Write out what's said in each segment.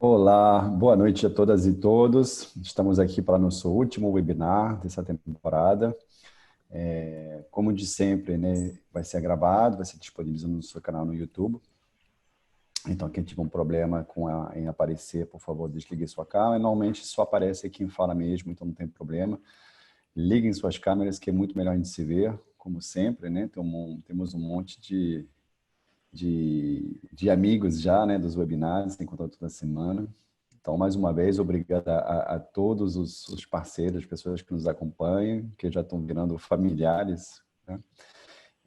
Olá, boa noite a todas e todos. Estamos aqui para nosso último webinar dessa temporada. Como de sempre, né, vai ser gravado, vai ser disponibilizado no seu canal no YouTube. Então, quem tiver um problema em aparecer, por favor, desligue sua câmera. Normalmente só aparece quem fala mesmo, então não tem problema. Liguem suas câmeras, que é muito melhor a gente se ver, como sempre, né? Temos um monte de amigos já, né, dos webinars, tem contato toda semana. Então, mais uma vez, obrigado a todos os parceiros, pessoas que nos acompanham, que já estão virando familiares, né?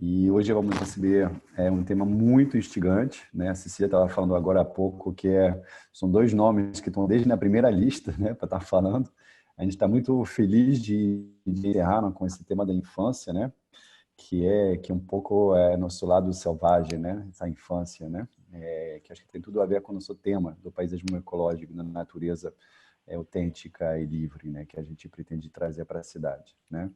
E hoje vamos receber um tema muito instigante, né? A Cecília estava falando agora há pouco que são dois nomes que estão desde na primeira lista, né, para estar falando. A gente está muito feliz de encerrar com esse tema da infância, né? Que um pouco é nosso lado selvagem, né? Essa infância, né? Que acho que tem tudo a ver com o nosso tema do paisagismo ecológico, da natureza autêntica e livre, né? Que a gente pretende trazer para a cidade, né?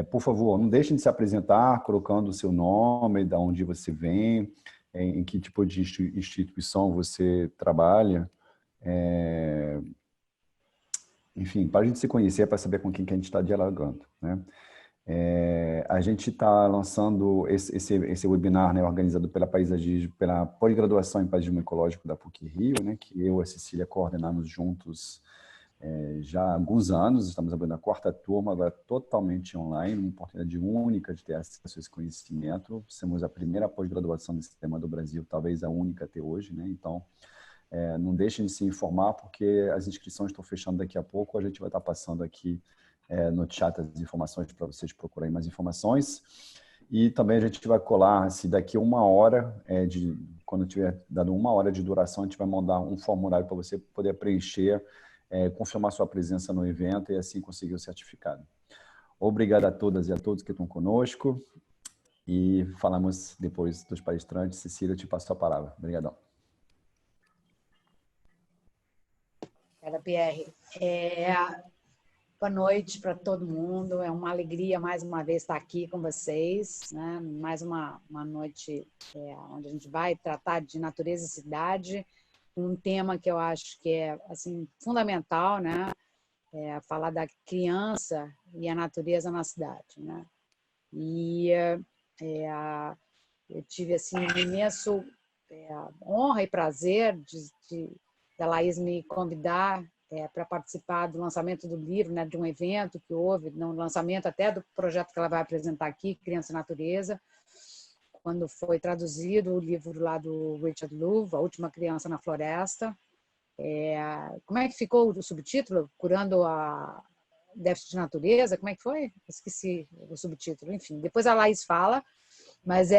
Por favor, não deixem de se apresentar colocando o seu nome, de onde você vem, em que tipo de instituição você trabalha, enfim, para a gente se conhecer, para saber com quem que a gente está dialogando, né? A gente está lançando esse webinar, né, organizado pela pós-graduação em Paisagismo Ecológico da PUC-Rio, né, que eu e a Cecília coordenamos juntos já há alguns anos. Estamos abrindo a quarta turma, agora totalmente online, uma oportunidade única de ter acesso a esse conhecimento. Somos a primeira pós-graduação desse tema do Brasil, talvez a única até hoje, né? Então, não deixem de se informar, porque as inscrições estão fechando daqui a pouco. A gente vai estar passando aqui no chat as informações para vocês procurarem mais informações. E também a gente vai colar, se daqui a uma hora, quando tiver dado uma hora de duração, a gente vai mandar um formulário para você poder preencher, confirmar sua presença no evento e assim conseguir o certificado. Obrigado a todas e a todos que estão conosco. E falamos depois dos palestrantes. Cecília, eu te passo a palavra. Obrigadão. Obrigada, Pierre. Boa noite para todo mundo. É uma alegria, mais uma vez, estar aqui com vocês, né? Mais uma noite onde a gente vai tratar de natureza e cidade, um tema que eu acho que é assim, fundamental, né? Falar da criança e a natureza na cidade, né? E eu tive assim, um imenso honra e prazer da Laís me convidar para participar do lançamento do livro, né, de um evento que houve, no lançamento até do projeto que ela vai apresentar aqui, Criança e Natureza, quando foi traduzido o livro lá do Richard Louv, A Última Criança na Floresta. Como é que ficou o subtítulo? Curando a déficit de natureza? Como é que foi? Esqueci o subtítulo. Enfim, depois a Laís fala, mas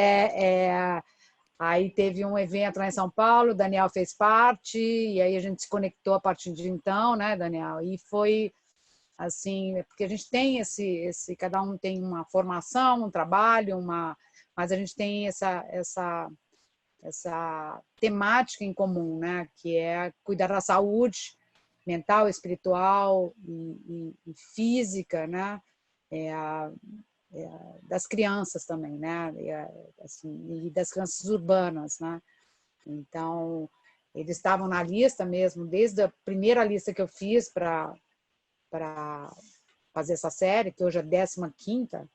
aí teve um evento lá em São Paulo, o Daniel fez parte, e aí a gente se conectou a partir de então, né, Daniel? E foi assim, porque a gente tem cada um tem uma formação, um trabalho, mas a gente tem essa temática em comum, né, que é cuidar da saúde mental, espiritual e física, né, das crianças também, né, e das crianças urbanas, né. Então, eles estavam na lista mesmo, desde a primeira lista que eu fiz para fazer essa série, que hoje é 15ª,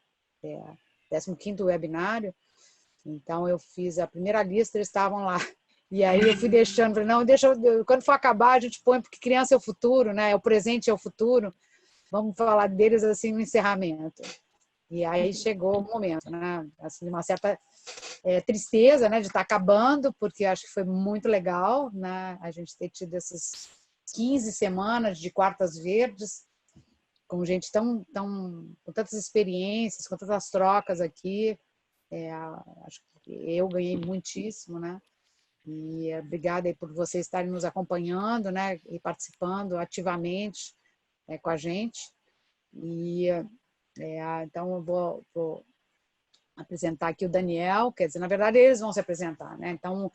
15º webinário. Então, eu fiz a primeira lista, eles estavam lá. E aí eu fui deixando, falei, não, quando for acabar, a gente põe, porque criança é o futuro, né? É o presente é o futuro. Vamos falar deles assim no encerramento. E aí chegou o momento, né? Assim, uma certa tristeza, né, de estar acabando, porque acho que foi muito legal, né? A gente ter tido essas 15 semanas de quartas verdes, com gente com tantas experiências, com tantas trocas aqui. Acho que eu ganhei muitíssimo, né? E obrigada aí por vocês estarem nos acompanhando, né? E participando ativamente com a gente. E então eu vou apresentar aqui o Daniel, quer dizer, na verdade eles vão se apresentar, né? Então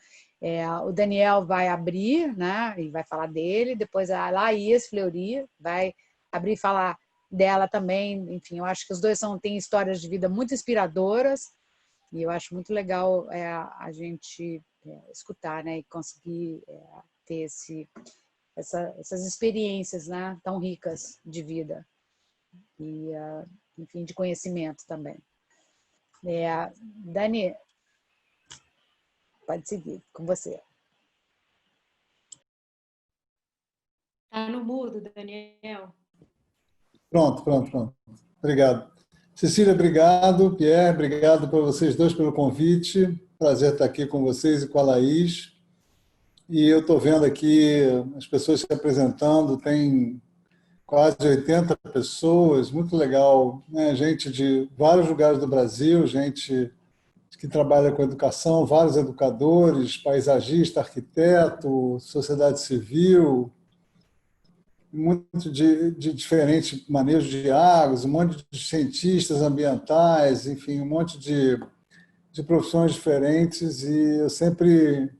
o Daniel vai abrir, né? E vai falar dele, depois a Laís Fleury vai abrir e falar dela também. Enfim, eu acho que os dois têm histórias de vida muito inspiradoras e eu acho muito legal a gente escutar, né? E conseguir ter essas experiências, né, tão ricas de vida e, enfim, de conhecimento também. Dani, pode seguir com você. Está no mudo, Daniel. Pronto. Obrigado. Cecília, obrigado. Pierre, obrigado para vocês dois pelo convite. Prazer estar aqui com vocês e com a Laís. E eu estou vendo aqui as pessoas se apresentando, tem quase 80 pessoas, muito legal, né? Gente de vários lugares do Brasil, gente que trabalha com educação, vários educadores, paisagista, arquiteto, sociedade civil, muito de diferentes manejos de águas, um monte de cientistas ambientais, enfim, um monte de profissões diferentes, e eu sempre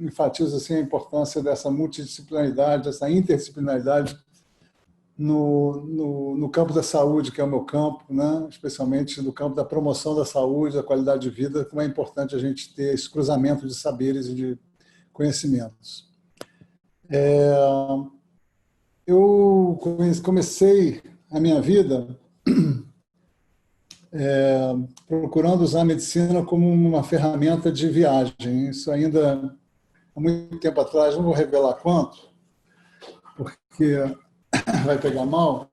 enfatizo assim, a importância dessa multidisciplinaridade, dessa interdisciplinaridade no campo da saúde, que é o meu campo, né? Especialmente no campo da promoção da saúde, da qualidade de vida, como é importante a gente ter esse cruzamento de saberes e de conhecimentos. Eu comecei a minha vida procurando usar a medicina como uma ferramenta de viagem. Isso ainda há muito tempo atrás, não vou revelar quanto, porque vai pegar mal,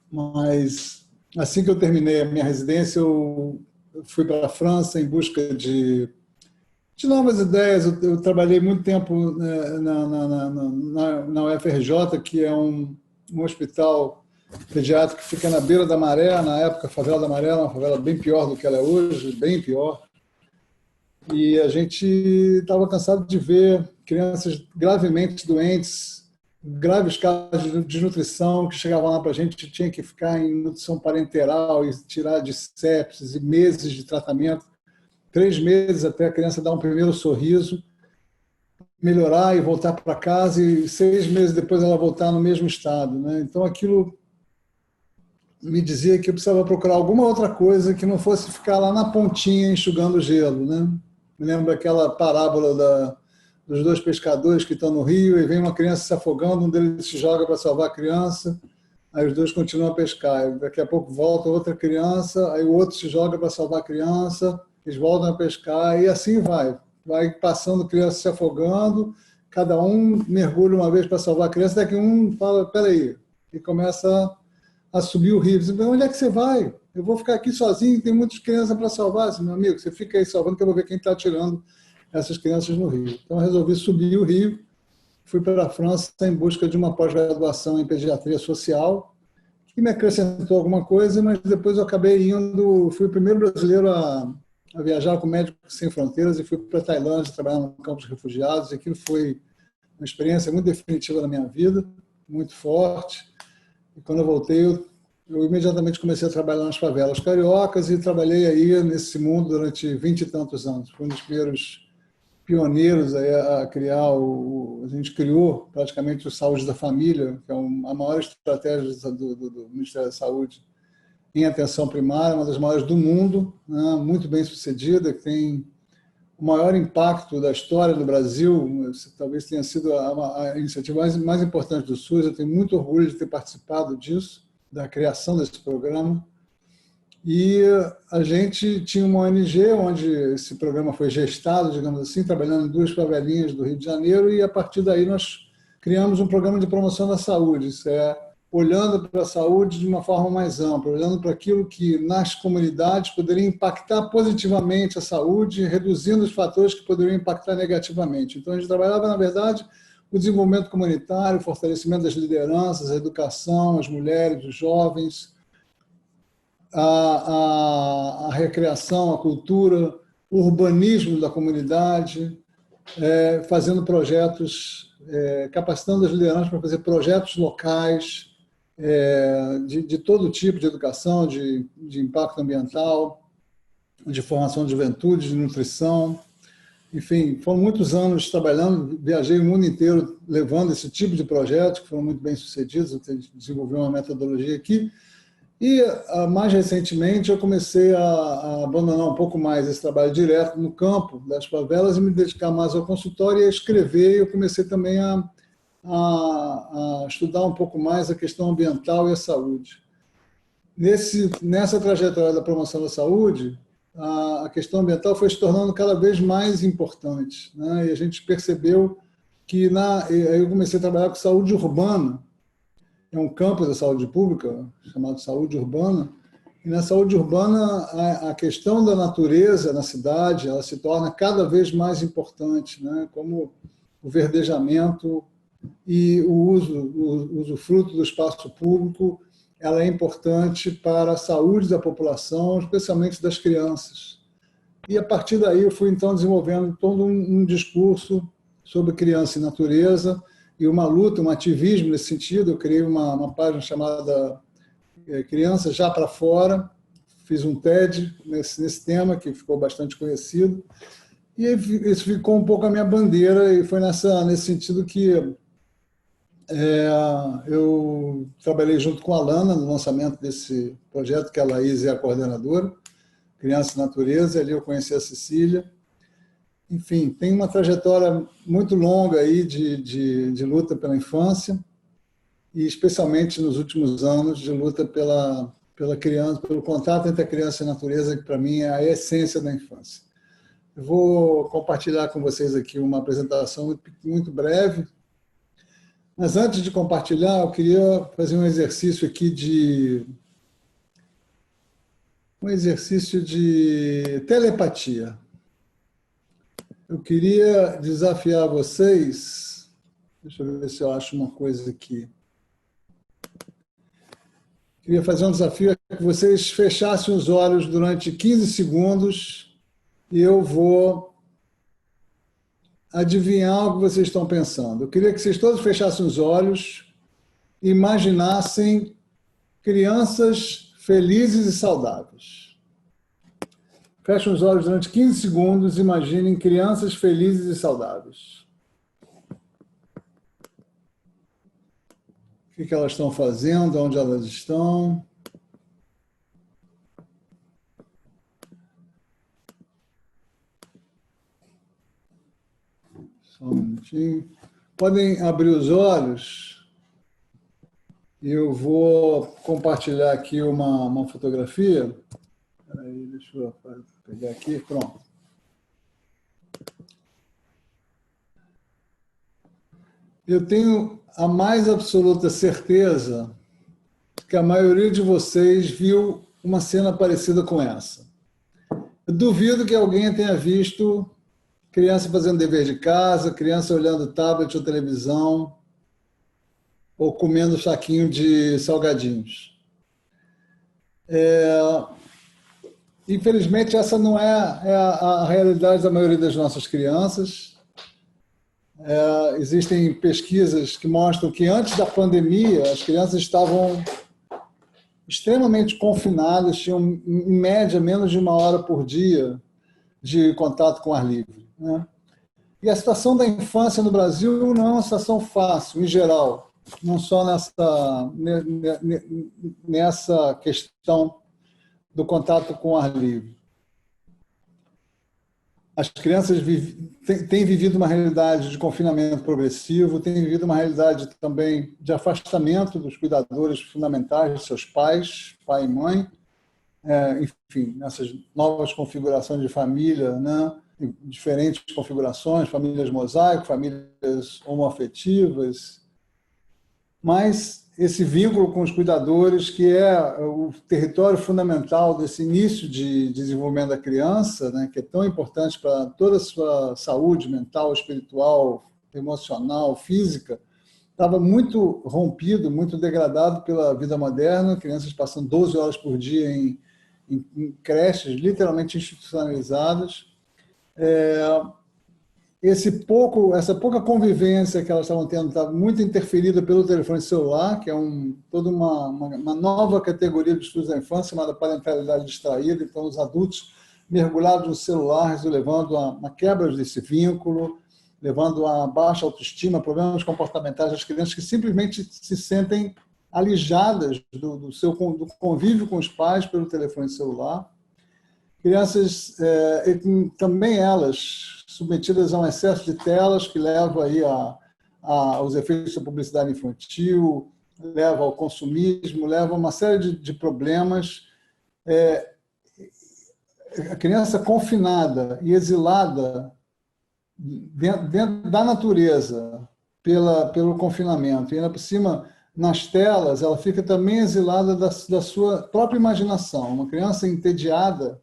mas assim que eu terminei a minha residência, eu fui para a França em busca de novas ideias. Eu trabalhei muito tempo na UFRJ, que é um hospital pediátrico que fica na beira da Maré, na época a favela da Maré era uma favela bem pior do que ela é hoje, bem pior. E a gente estava cansado de ver crianças gravemente doentes, graves casos de desnutrição, que chegavam lá para a gente, tinha que ficar em nutrição parenteral e tirar de sepsis, e meses de tratamento, 3 meses até a criança dar um primeiro sorriso, melhorar e voltar para casa, e 6 meses depois ela voltar no mesmo estado, né? Então aquilo me dizia que eu precisava procurar alguma outra coisa que não fosse ficar lá na pontinha enxugando gelo, né? Me lembro aquela parábola dos 2 pescadores que estão no rio e vem uma criança se afogando, um deles se joga para salvar a criança, aí os 2 continuam a pescar. Daqui a pouco volta outra criança, aí o outro se joga para salvar a criança, eles voltam a pescar, e assim vai. Vai passando criança se afogando, cada um mergulha uma vez para salvar a criança, daqui um fala, peraí, e começa a subir o rio. Você fala, onde é que você vai? Eu vou ficar aqui sozinho, tem muitas crianças para salvar. Assim, meu amigo, você fica aí salvando que eu vou ver quem está tirando essas crianças no rio. Então, eu resolvi subir o rio, fui para a França em busca de uma pós-graduação em pediatria social, que me acrescentou alguma coisa, mas depois eu acabei indo, fui o primeiro brasileiro a viajar com Médicos Sem Fronteiras e fui para a Tailândia trabalhar no campo de refugiados, e aquilo foi uma experiência muito definitiva na minha vida, muito forte. E quando eu voltei, eu imediatamente comecei a trabalhar nas favelas cariocas e trabalhei aí nesse mundo durante 20 e tantos anos. Fui um dos primeiros pioneiros aí a criar a gente criou praticamente o Saúde da Família, que é a maior estratégia do Ministério da Saúde em atenção primária, uma das maiores do mundo, né, muito bem sucedida, que tem o maior impacto da história do Brasil. Talvez tenha sido a iniciativa mais importante do SUS. Eu tenho muito orgulho de ter participado disso, da criação desse programa. E a gente tinha uma ONG onde esse programa foi gestado, digamos assim, trabalhando em 2 favelinhas do Rio de Janeiro, e a partir daí nós criamos um programa de promoção da saúde. Isso é olhando para a saúde de uma forma mais ampla, olhando para aquilo que nas comunidades poderia impactar positivamente a saúde, reduzindo os fatores que poderiam impactar negativamente. Então a gente trabalhava, na verdade, o desenvolvimento comunitário, o fortalecimento das lideranças, a educação, as mulheres, os jovens, a recreação, a cultura, o urbanismo da comunidade, fazendo projetos, capacitando as lideranças para fazer projetos locais de todo tipo de educação, de impacto ambiental, de formação de juventude, de nutrição. Enfim, foram muitos anos trabalhando, viajei o mundo inteiro levando esse tipo de projetos, que foram muito bem sucedidos. Eu desenvolvi uma metodologia aqui. E, mais recentemente, eu comecei a abandonar um pouco mais esse trabalho direto no campo das favelas e me dedicar mais ao consultório e a escrever. Eu comecei também a a estudar um pouco mais a questão ambiental e a saúde. Nessa trajetória da promoção da saúde, a questão ambiental foi se tornando cada vez mais importante, né? E a gente percebeu que aí eu comecei a trabalhar com saúde urbana, é um campo da saúde pública chamado saúde urbana, e na saúde urbana a questão da natureza na cidade ela se torna cada vez mais importante, né? Como o verdejamento e o usufruto do espaço público, ela é importante para a saúde da população, especialmente das crianças. E a partir daí eu fui então desenvolvendo todo um discurso sobre criança e natureza e uma luta, um ativismo nesse sentido. Eu criei uma página chamada Crianças Já para Fora, fiz um TED nesse tema que ficou bastante conhecido e isso ficou um pouco a minha bandeira e foi nesse sentido que eu trabalhei junto com a Lana no lançamento desse projeto, que a Laís é a coordenadora, Criança e Natureza, ali eu conheci a Cecília. Enfim, tem uma trajetória muito longa aí de luta pela infância e especialmente nos últimos anos de luta pela criança, pelo contato entre a criança e a natureza, que para mim é a essência da infância. Eu vou compartilhar com vocês aqui uma apresentação muito breve. Mas antes de compartilhar, eu queria fazer um exercício aqui de telepatia. Eu queria desafiar vocês, deixa eu ver se eu acho uma coisa aqui. Queria fazer um desafio que vocês fechassem os olhos durante 15 segundos e eu vou adivinhar o que vocês estão pensando. Eu queria que vocês todos fechassem os olhos e imaginassem crianças felizes e saudáveis. Fechem os olhos durante 15 segundos e imaginem crianças felizes e saudáveis. O que elas estão fazendo, onde elas estão. Só um minutinho. Podem abrir os olhos. Eu vou compartilhar aqui uma fotografia. Aí, deixa eu pegar aqui. Pronto. Eu tenho a mais absoluta certeza que a maioria de vocês viu uma cena parecida com essa. Eu duvido que alguém tenha visto criança fazendo dever de casa, criança olhando tablet ou televisão, ou comendo saquinho de salgadinhos. Infelizmente, essa não é a realidade da maioria das nossas crianças. Existem pesquisas que mostram que antes da pandemia, as crianças estavam extremamente confinadas, tinham, em média, menos de 1 hora por dia de contato com ar livre, né? E a situação da infância no Brasil não é uma situação fácil, em geral, não só nessa questão do contato com ar livre. As crianças têm vivido uma realidade de confinamento progressivo, têm vivido uma realidade também de afastamento dos cuidadores fundamentais de seus pais, pai e mãe, enfim, nessas novas configurações de família, né? Diferentes configurações, famílias mosaico, famílias homoafetivas, mas esse vínculo com os cuidadores, que é o território fundamental desse início de desenvolvimento da criança, né, que é tão importante para toda a sua saúde mental, espiritual, emocional, física, estava muito rompido, muito degradado pela vida moderna, crianças passando 12 horas por dia em creches literalmente institucionalizadas. Essa pouca convivência que elas estavam tendo estava muito interferida pelo telefone celular, que é toda uma nova categoria de estudos da infância, chamada parentalidade distraída. Então, os adultos mergulhados no celular, levando a uma quebra desse vínculo, levando a baixa autoestima, problemas comportamentais das crianças que simplesmente se sentem alijadas do convívio com os pais pelo telefone celular. Crianças, também elas, submetidas a um excesso de telas que leva aí a aos efeitos da publicidade infantil, leva ao consumismo, leva a uma série de problemas. A criança confinada e exilada dentro da natureza pelo confinamento, e ainda por cima, nas telas, ela fica também exilada da sua própria imaginação. Uma criança entediada,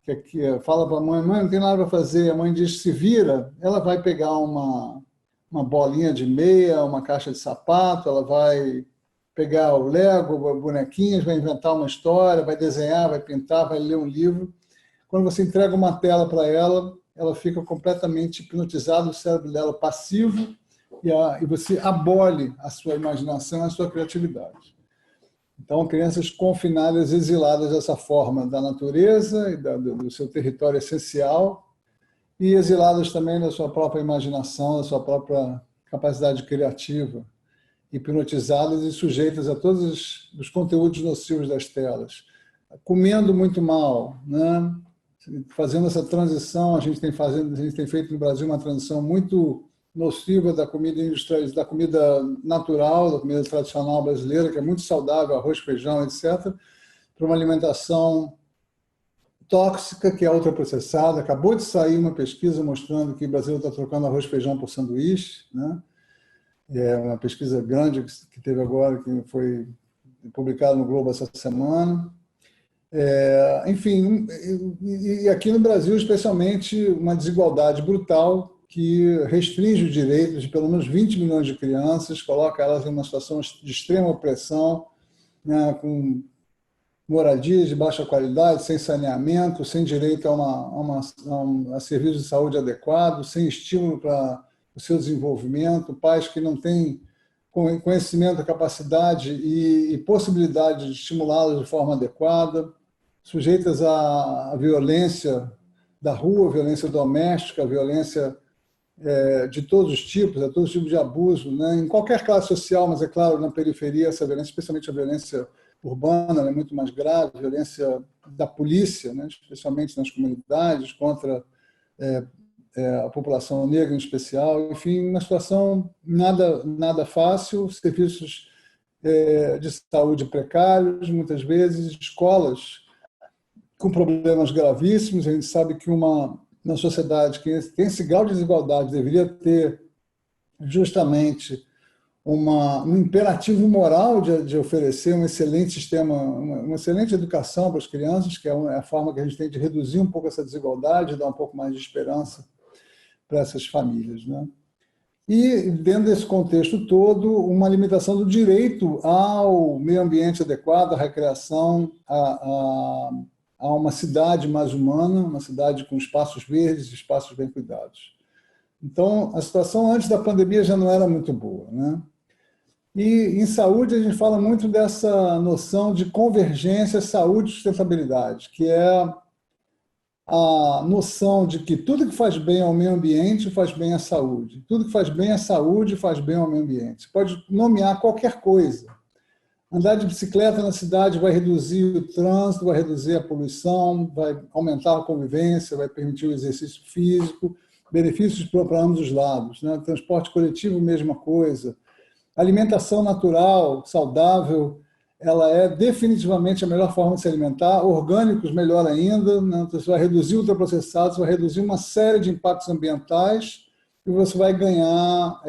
que fala para a mãe, não tem nada para fazer, a mãe diz, se vira, ela vai pegar uma bolinha de meia, uma caixa de sapato, ela vai pegar o Lego, bonequinhos, vai inventar uma história, vai desenhar, vai pintar, vai ler um livro. Quando você entrega uma tela para ela, ela fica completamente hipnotizada, o cérebro dela passivo, e você abole a sua imaginação, a sua criatividade. Então, crianças confinadas, exiladas dessa forma da natureza e do seu território essencial, e exiladas também da sua própria imaginação, da sua própria capacidade criativa, hipnotizadas e sujeitas a todos os conteúdos nocivos das telas. Comendo muito mal, né? Fazendo essa transição, a gente tem feito no Brasil uma transição muito nociva da comida industrial, da comida natural, da comida tradicional brasileira, que é muito saudável, arroz, feijão, etc., para uma alimentação tóxica, que é ultraprocessada. Acabou de sair uma pesquisa mostrando que o Brasil está trocando arroz e feijão por sanduíche, né? É uma pesquisa grande que teve agora, que foi publicada no Globo essa semana. Enfim, e aqui no Brasil, especialmente, uma desigualdade brutal que restringe os direitos de pelo menos 20 milhões de crianças, coloca elas em uma situação de extrema opressão, né, com moradias de baixa qualidade, sem saneamento, sem direito a serviços de saúde adequados, sem estímulo para o seu desenvolvimento, pais que não têm conhecimento, capacidade e possibilidade de estimulá-los de forma adequada, sujeitas à violência da rua, violência doméstica, violência de todos os tipos, a todos os tipos de abuso, né? Em qualquer classe social, mas é claro, na periferia, essa violência, especialmente a violência urbana, é muito mais grave, a violência da polícia, né? Especialmente nas comunidades, contra a população negra em especial. Enfim, uma situação nada fácil, serviços de saúde precários, muitas vezes, escolas com problemas gravíssimos. A gente sabe que na sociedade que tem esse grau de desigualdade deveria ter justamente um imperativo moral de oferecer um excelente sistema, uma excelente educação para as crianças, que é a forma que a gente tem de reduzir um pouco essa desigualdade, dar um pouco mais de esperança para essas famílias, né? E, dentro desse contexto todo, uma limitação do direito ao meio ambiente adequado, à recreação, a uma cidade mais humana, uma cidade com espaços verdes, espaços bem cuidados. Então, a situação antes da pandemia já não era muito boa, né? E em saúde a gente fala muito dessa noção de convergência, saúde e sustentabilidade, que é a noção de que tudo que faz bem ao meio ambiente faz bem à saúde. Tudo que faz bem à saúde faz bem ao meio ambiente. Você pode nomear qualquer coisa. Andar de bicicleta na cidade vai reduzir o trânsito, vai reduzir a poluição, vai aumentar a convivência, vai permitir o exercício físico, benefícios para ambos os lados, né? Transporte coletivo, mesma coisa. Alimentação natural, saudável, ela é definitivamente a melhor forma de se alimentar. Orgânicos, melhor ainda, né? Você vai reduzir ultraprocessados, vai reduzir uma série de impactos ambientais e você vai ganhar,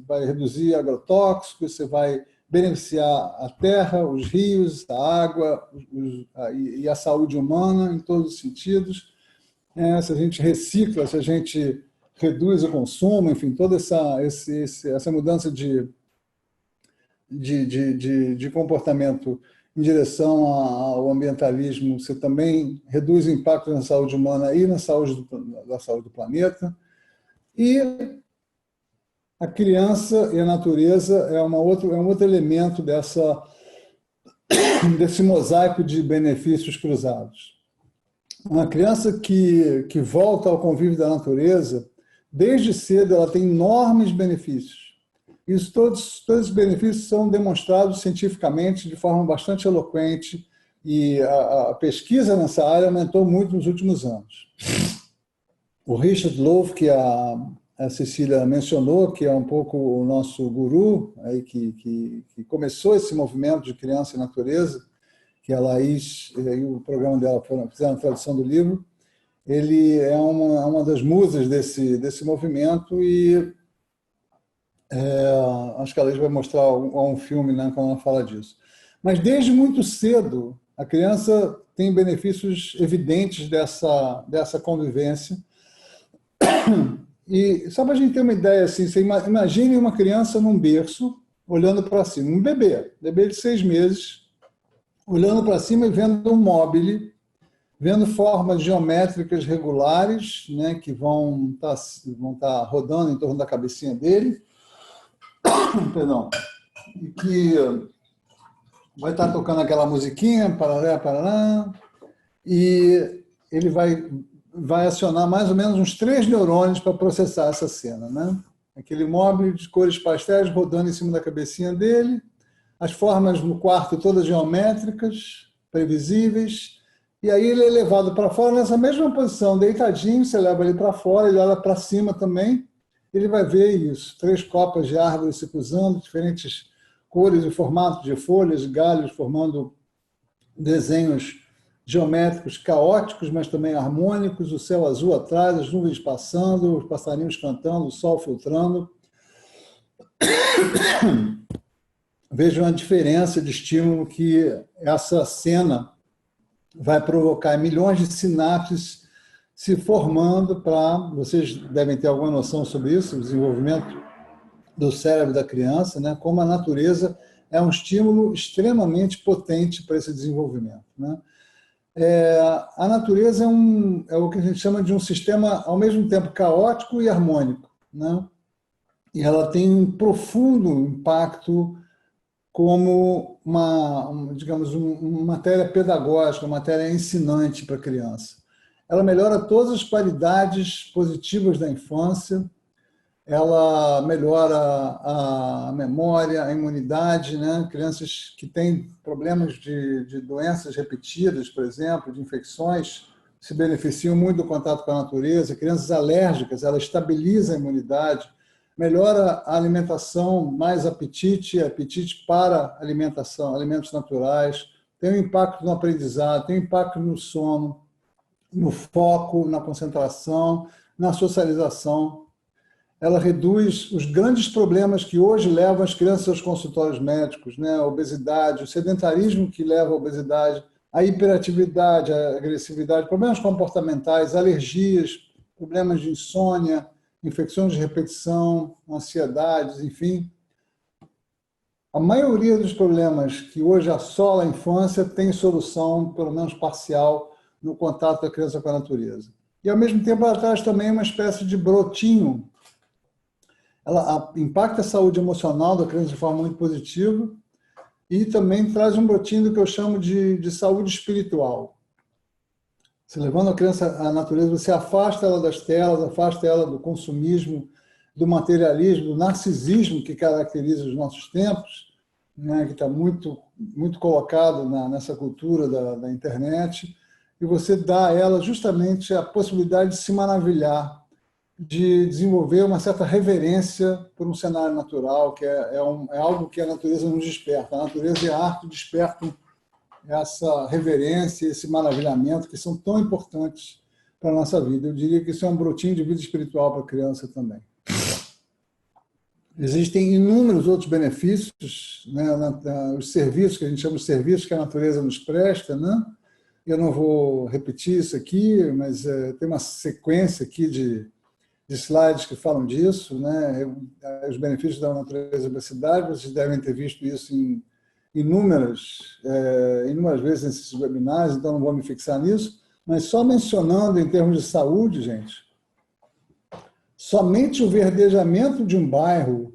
vai reduzir agrotóxicos, você vai beneficiar a terra, os rios, a água e a saúde humana em todos os sentidos. Se a gente recicla, se a gente reduz o consumo, enfim, toda essa mudança de comportamento em direção ao ambientalismo, você também reduz o impacto na saúde humana e na saúde do planeta. E a criança e a natureza é um outro elemento desse mosaico de benefícios cruzados. Uma criança que volta ao convívio da natureza, desde cedo ela tem enormes benefícios. Todos esses benefícios são demonstrados cientificamente de forma bastante eloquente e a pesquisa nessa área aumentou muito nos últimos anos. O Richard Louv, que é a Cecília mencionou, que é um pouco o nosso guru, aí que começou esse movimento de criança e natureza, que a Laís e o programa dela fizeram a tradução do livro. Ele é uma das musas desse movimento e acho que a Laís vai mostrar um filme, né, quando ela fala disso. Mas desde muito cedo, a criança tem benefícios evidentes dessa convivência. E só para a gente ter uma ideia, assim, você imagine uma criança num berço, olhando para cima, um bebê de 6 meses, olhando para cima e vendo um móvel, vendo formas geométricas regulares, né, que vão tá rodando em torno da cabecinha dele, perdão, e que vai estar tocando aquela musiquinha, parará, parará, e ele vai acionar mais ou menos uns 3 neurônios para processar essa cena, né? Aquele móvel de cores pastéis rodando em cima da cabecinha dele, as formas no quarto todas geométricas, previsíveis, e aí ele é levado para fora nessa mesma posição, deitadinho, você leva ele para fora, ele olha para cima também, ele vai ver isso, 3 copas de árvores se cruzando, diferentes cores e formatos de folhas, galhos, formando desenhos geométricos caóticos, mas também harmônicos, o céu azul atrás, as nuvens passando, os passarinhos cantando, o sol filtrando. Vejam a diferença de estímulo que essa cena vai provocar, milhões de sinapses se formando para... Vocês devem ter alguma noção sobre isso, o desenvolvimento do cérebro da criança, né? Como a natureza é um estímulo extremamente potente para esse desenvolvimento, né? A natureza é o que a gente chama de um sistema, ao mesmo tempo, caótico e harmônico, né? E ela tem um profundo impacto como digamos, uma matéria pedagógica, uma matéria ensinante para a criança. Ela melhora todas as qualidades positivas da infância, ela melhora a memória, a imunidade, né? Crianças que têm problemas de doenças repetidas, por exemplo, de infecções, se beneficiam muito do contato com a natureza. Crianças alérgicas, ela estabiliza a imunidade, melhora a alimentação, mais apetite para alimentação, alimentos naturais, tem um impacto no aprendizado, tem um impacto no sono, no foco, na concentração, na socialização. Ela reduz os grandes problemas que hoje levam as crianças aos consultórios médicos, né? A obesidade, o sedentarismo que leva à obesidade, a hiperatividade, a agressividade, problemas comportamentais, alergias, problemas de insônia, infecções de repetição, ansiedades, enfim. A maioria dos problemas que hoje assola a infância tem solução, pelo menos parcial, no contato da criança com a natureza. E, ao mesmo tempo, ela traz também uma espécie de brotinho. Ela impacta a saúde emocional da criança de forma muito positiva e também traz um brotinho do que eu chamo de saúde espiritual. Você levando a criança à natureza, você afasta ela das telas, afasta ela do consumismo, do materialismo, do narcisismo que caracteriza os nossos tempos, né, que está muito, muito colocado nessa cultura da internet, e você dá a ela justamente a possibilidade de se maravilhar, de desenvolver uma certa reverência por um cenário natural, que é algo que a natureza nos desperta. A natureza e a arte despertam essa reverência, esse maravilhamento, que são tão importantes para a nossa vida. Eu diria que isso é um brotinho de vida espiritual para a criança também. Existem inúmeros outros benefícios, né? Os serviços, que a gente chama de serviços que a natureza nos presta, né? Eu não vou repetir isso aqui, mas tem uma sequência aqui de slides que falam disso, né? Os benefícios da natureza para a cidade, vocês devem ter visto isso em inúmeras vezes nesses webinars, então não vou me fixar nisso, mas só mencionando em termos de saúde, gente, somente o verdejamento de um bairro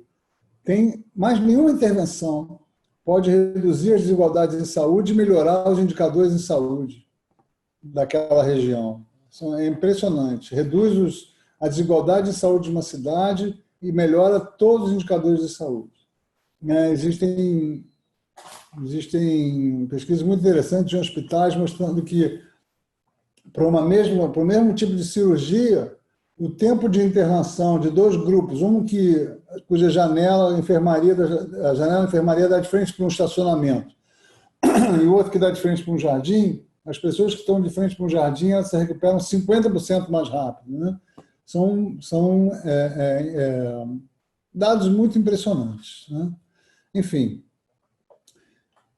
tem mais nenhuma intervenção, pode reduzir as desigualdades em saúde e melhorar os indicadores em saúde daquela região. Isso é impressionante. Reduz a desigualdade de saúde de uma cidade e melhora todos os indicadores de saúde. Existem pesquisas muito interessantes em hospitais mostrando que para o mesmo tipo de cirurgia, o tempo de internação de dois grupos, cuja janela, a janela da enfermaria dá de frente para um estacionamento, e o outro que dá de frente para um jardim, as pessoas que estão de frente para um jardim, elas se recuperam 50% mais rápido, né? São dados muito impressionantes, né? Enfim.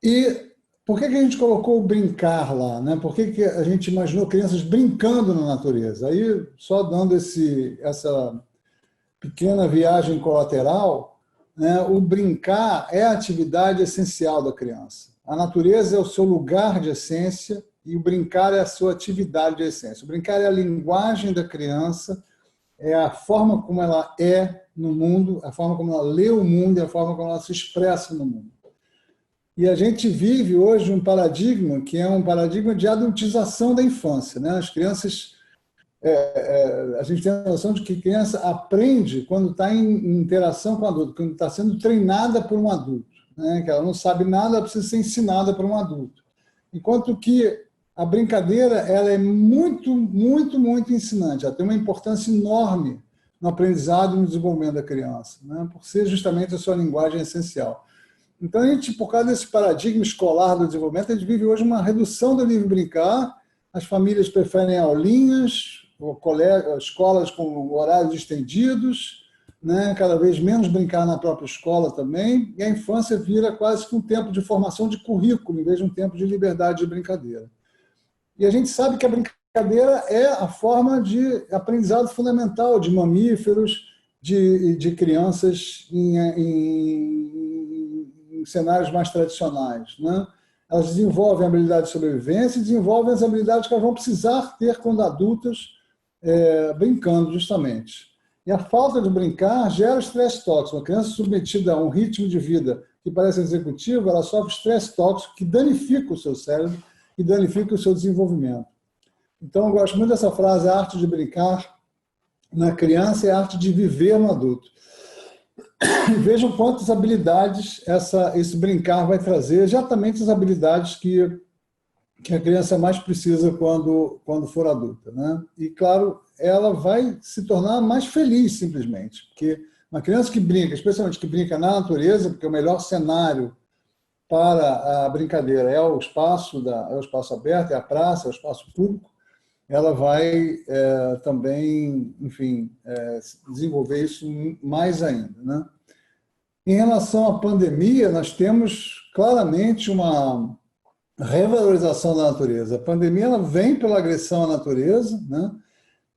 E por que a gente colocou o brincar lá, né? Por que a gente imaginou crianças brincando na natureza? Aí, só dando essa pequena viagem colateral, né? O brincar é a atividade essencial da criança. A natureza é o seu lugar de essência e o brincar é a sua atividade de essência. O brincar é a linguagem da criança, é a forma como ela é no mundo, a forma como ela lê o mundo e a forma como ela se expressa no mundo. E a gente vive hoje um paradigma que é um paradigma de adultização da infância, né? As crianças, a gente tem a noção de que a criança aprende quando está em interação com o adulto, quando está sendo treinada por um adulto, né? Que ela não sabe nada, ela precisa ser ensinada por um adulto. Enquanto que a brincadeira ela é muito, muito, muito ensinante, ela tem uma importância enorme no aprendizado e no desenvolvimento da criança, né? Por ser justamente a sua linguagem essencial. Então, a gente, por causa desse paradigma escolar do desenvolvimento, a gente vive hoje uma redução do livre brincar, as famílias preferem aulinhas, escolas com horários estendidos, né? Cada vez menos brincar na própria escola também, e a infância vira quase que um tempo de formação de currículo, em vez de um tempo de liberdade de brincadeira. E a gente sabe que a brincadeira é a forma de aprendizado fundamental de mamíferos, de crianças em cenários mais tradicionais, né? Elas desenvolvem a habilidade de sobrevivência e desenvolvem as habilidades que elas vão precisar ter quando adultas, brincando justamente. E a falta de brincar gera estresse tóxico. Uma criança submetida a um ritmo de vida que parece executivo, ela sofre estresse tóxico que danifica o seu cérebro e danifica o seu desenvolvimento. Então, eu gosto muito dessa frase, a arte de brincar na criança é a arte de viver no adulto. Vejam quantas habilidades esse brincar vai trazer, exatamente as habilidades que a criança mais precisa quando for adulta, né? E, claro, ela vai se tornar mais feliz, simplesmente, porque uma criança que brinca, especialmente que brinca na natureza, porque o melhor cenário para a brincadeira é o espaço aberto, é a praça, é o espaço público, ela vai também, enfim, desenvolver isso mais ainda, né? Em relação à pandemia, nós temos claramente uma revalorização da natureza. A pandemia ela vem pela agressão à natureza, né?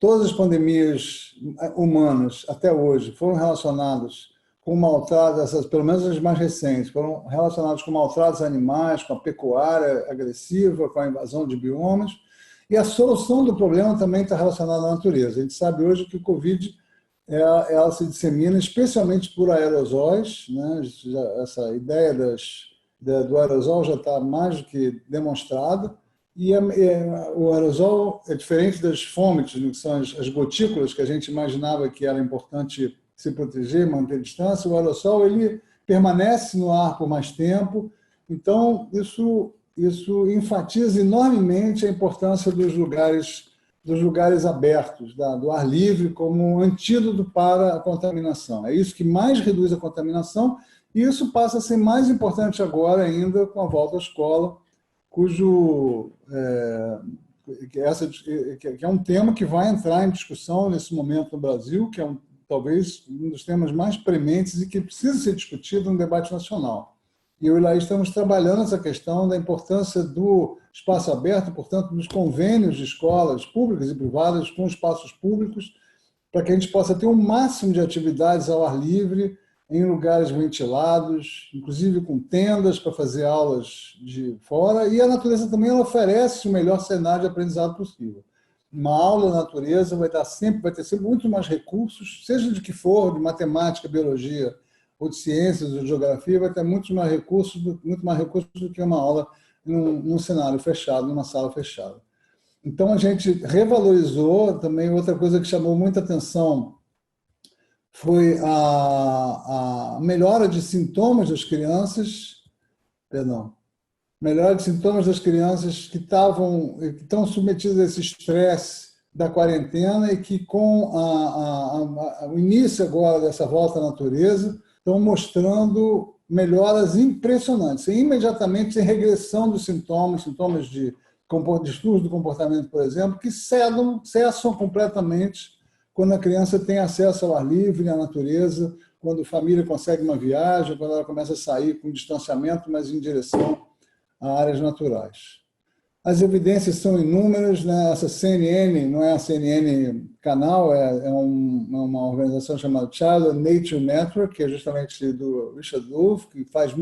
Todas as pandemias humanas até hoje foram relacionadas com maltratos, pelo menos as mais recentes, foram relacionadas com maltratos animais, com a pecuária agressiva, com a invasão de biomas. E a solução do problema também está relacionada à natureza. A gente sabe hoje que o Covid ela se dissemina especialmente por aerosóis, né? Essa ideia do aerosol já está mais do que demonstrada. E o aerosol é diferente das fômites, que são as gotículas que a gente imaginava que era importante se proteger, manter distância. O aerosol ele permanece no ar por mais tempo. Então, isso enfatiza enormemente a importância dos lugares abertos, do ar livre, como um antídoto para a contaminação. É isso que mais reduz a contaminação, e isso passa a ser mais importante agora ainda com a volta à escola, que é um tema que vai entrar em discussão nesse momento no Brasil, que é talvez um dos temas mais prementes e que precisa ser discutido no debate nacional. E eu e Laís estamos trabalhando essa questão da importância do espaço aberto, portanto, dos convênios de escolas públicas e privadas com espaços públicos, para que a gente possa ter um máximo de atividades ao ar livre, em lugares ventilados, inclusive com tendas para fazer aulas de fora. E a natureza também ela oferece o melhor cenário de aprendizado possível. Uma aula na natureza vai ter sempre muito mais recursos, seja de que for, de matemática, biologia, ou de ciências, ou de geografia, vai ter muito mais recursos do que uma aula num cenário fechado, numa sala fechada. Então, a gente revalorizou também. Outra coisa que chamou muita atenção foi a melhora de sintomas das crianças, melhora de sintomas das crianças que estão submetidas a esse estresse da quarentena e que, com o início agora dessa volta à natureza, estão mostrando melhoras impressionantes. E imediatamente tem regressão dos sintomas de distúrbio do comportamento, por exemplo, que cessam completamente quando a criança tem acesso ao ar livre, à natureza, quando a família consegue uma viagem, quando ela começa a sair com distanciamento, mas em direção a áreas naturais. As evidências são inúmeras, né? Essa CNN, não é a CNN canal, é uma organização chamada Child and Nature Network, que é justamente do Richard Louv, que faz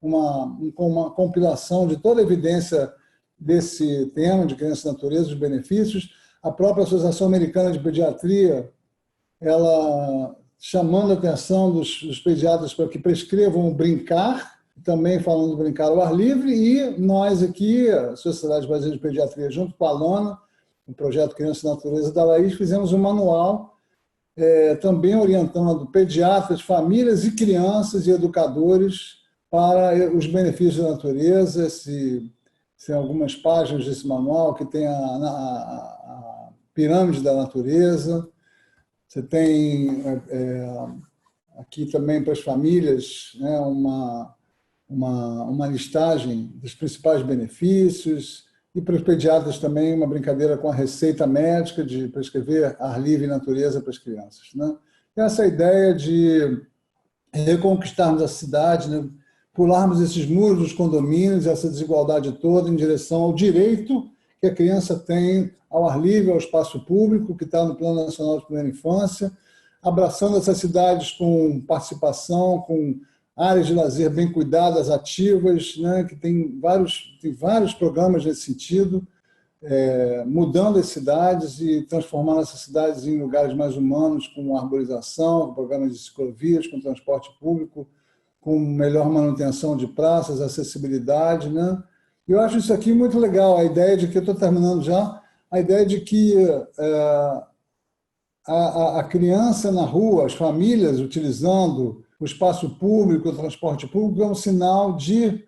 uma compilação de toda a evidência desse tema, de criança e natureza, os benefícios. A própria Associação Americana de Pediatria, ela chamando a atenção dos pediatras para que prescrevam o brincar, também falando do brincar ao ar livre, e nós aqui, a Sociedade Brasileira de Pediatria, junto com a Lona, o projeto Criança e Natureza da Laís, fizemos um manual também orientando pediatras, famílias e crianças e educadores para os benefícios da natureza. Tem algumas páginas desse manual que tem a pirâmide da natureza. Você tem aqui também para as famílias, né, uma listagem dos principais benefícios, e para os pediatras também uma brincadeira com a receita médica de prescrever ar livre e natureza para as crianças, né? Essa ideia de reconquistarmos a cidade, né, pularmos esses muros dos condomínios, essa desigualdade toda em direção ao direito que a criança tem ao ar livre, ao espaço público, que está no Plano Nacional de Primeira Infância, abraçando essas cidades com participação, com áreas de lazer bem cuidadas, ativas, né, que tem vários programas nesse sentido, mudando as cidades e transformando essas cidades em lugares mais humanos, com arborização, com programas de ciclovias, com transporte público, com melhor manutenção de praças, acessibilidade, né? Eu acho isso aqui muito legal, a ideia de que, eu estou terminando já, a ideia de que a criança na rua, as famílias utilizando o espaço público, o transporte público, é um sinal de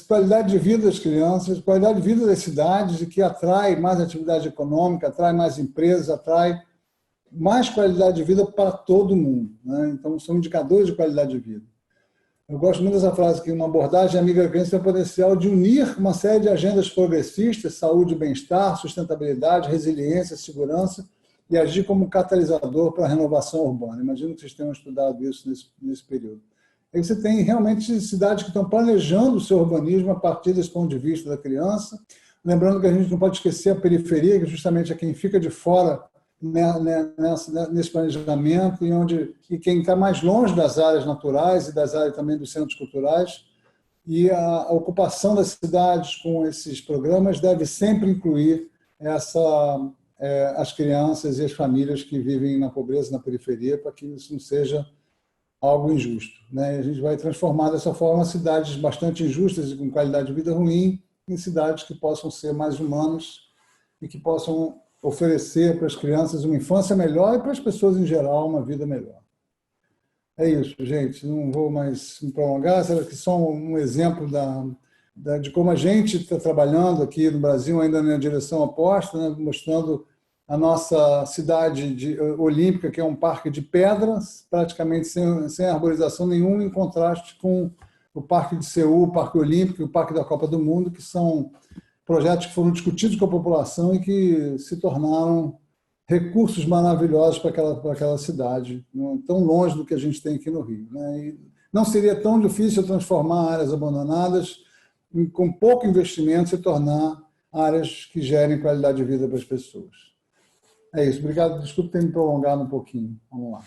qualidade de vida das crianças, qualidade de vida das cidades, e que atrai mais atividade econômica, atrai mais empresas, atrai mais qualidade de vida para todo mundo, né? Então, são indicadores de qualidade de vida. Eu gosto muito dessa frase, que uma abordagem amiga da criança tem o potencial de unir uma série de agendas progressistas, saúde, bem-estar, sustentabilidade, resiliência, segurança, e agir como catalisador para a renovação urbana. Imagino que vocês tenham estudado isso nesse período. Aí você tem realmente cidades que estão planejando o seu urbanismo a partir desse ponto de vista da criança, lembrando que a gente não pode esquecer a periferia, que justamente é quem fica de fora nesse planejamento, e quem está mais longe das áreas naturais e das áreas também dos centros culturais, e a ocupação das cidades com esses programas deve sempre incluir as crianças e as famílias que vivem na pobreza, na periferia, para que isso não seja algo injusto, né? A gente vai transformar dessa forma cidades bastante injustas e com qualidade de vida ruim em cidades que possam ser mais humanas e que possam oferecer para as crianças uma infância melhor e para as pessoas em geral uma vida melhor. É isso, gente. Não vou mais me prolongar, será que só um exemplo de como a gente está trabalhando aqui no Brasil, ainda na direção oposta, né, mostrando a nossa cidade olímpica, que é um parque de pedras, praticamente sem arborização nenhuma, em contraste com o Parque de Seul, o Parque Olímpico e o Parque da Copa do Mundo, que são projetos que foram discutidos com a população e que se tornaram recursos maravilhosos para aquela cidade, tão longe do que a gente tem aqui no Rio, né? E não seria tão difícil transformar áreas abandonadas, com pouco investimento, se tornar áreas que gerem qualidade de vida para as pessoas. É isso. Obrigado. Desculpe ter me prolongado um pouquinho. Vamos lá.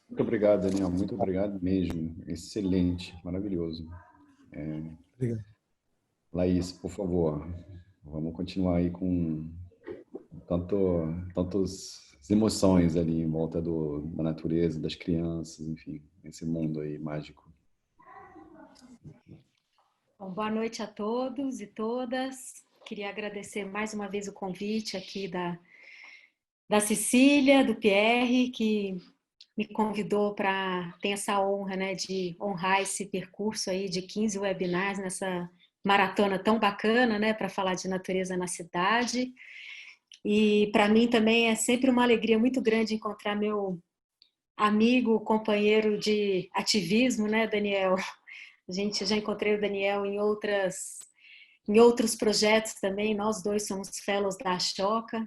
Muito obrigado, Daniel. Muito obrigado mesmo. Excelente. Maravilhoso. Obrigado. Laís, por favor, vamos continuar aí com tantas emoções ali em volta da natureza, das crianças, enfim, esse mundo aí mágico. Bom, boa noite a todos e todas. Queria agradecer mais uma vez o convite aqui da Cecília, do Pierre, que me convidou para ter essa honra, né, de honrar esse percurso aí de 15 webinars maratona tão bacana, né, para falar de natureza na cidade. E para mim também é sempre uma alegria muito grande encontrar meu amigo, companheiro de ativismo, né, Daniel? Eu já encontrei o Daniel em outros projetos também. Nós dois somos fellows da Ashoka.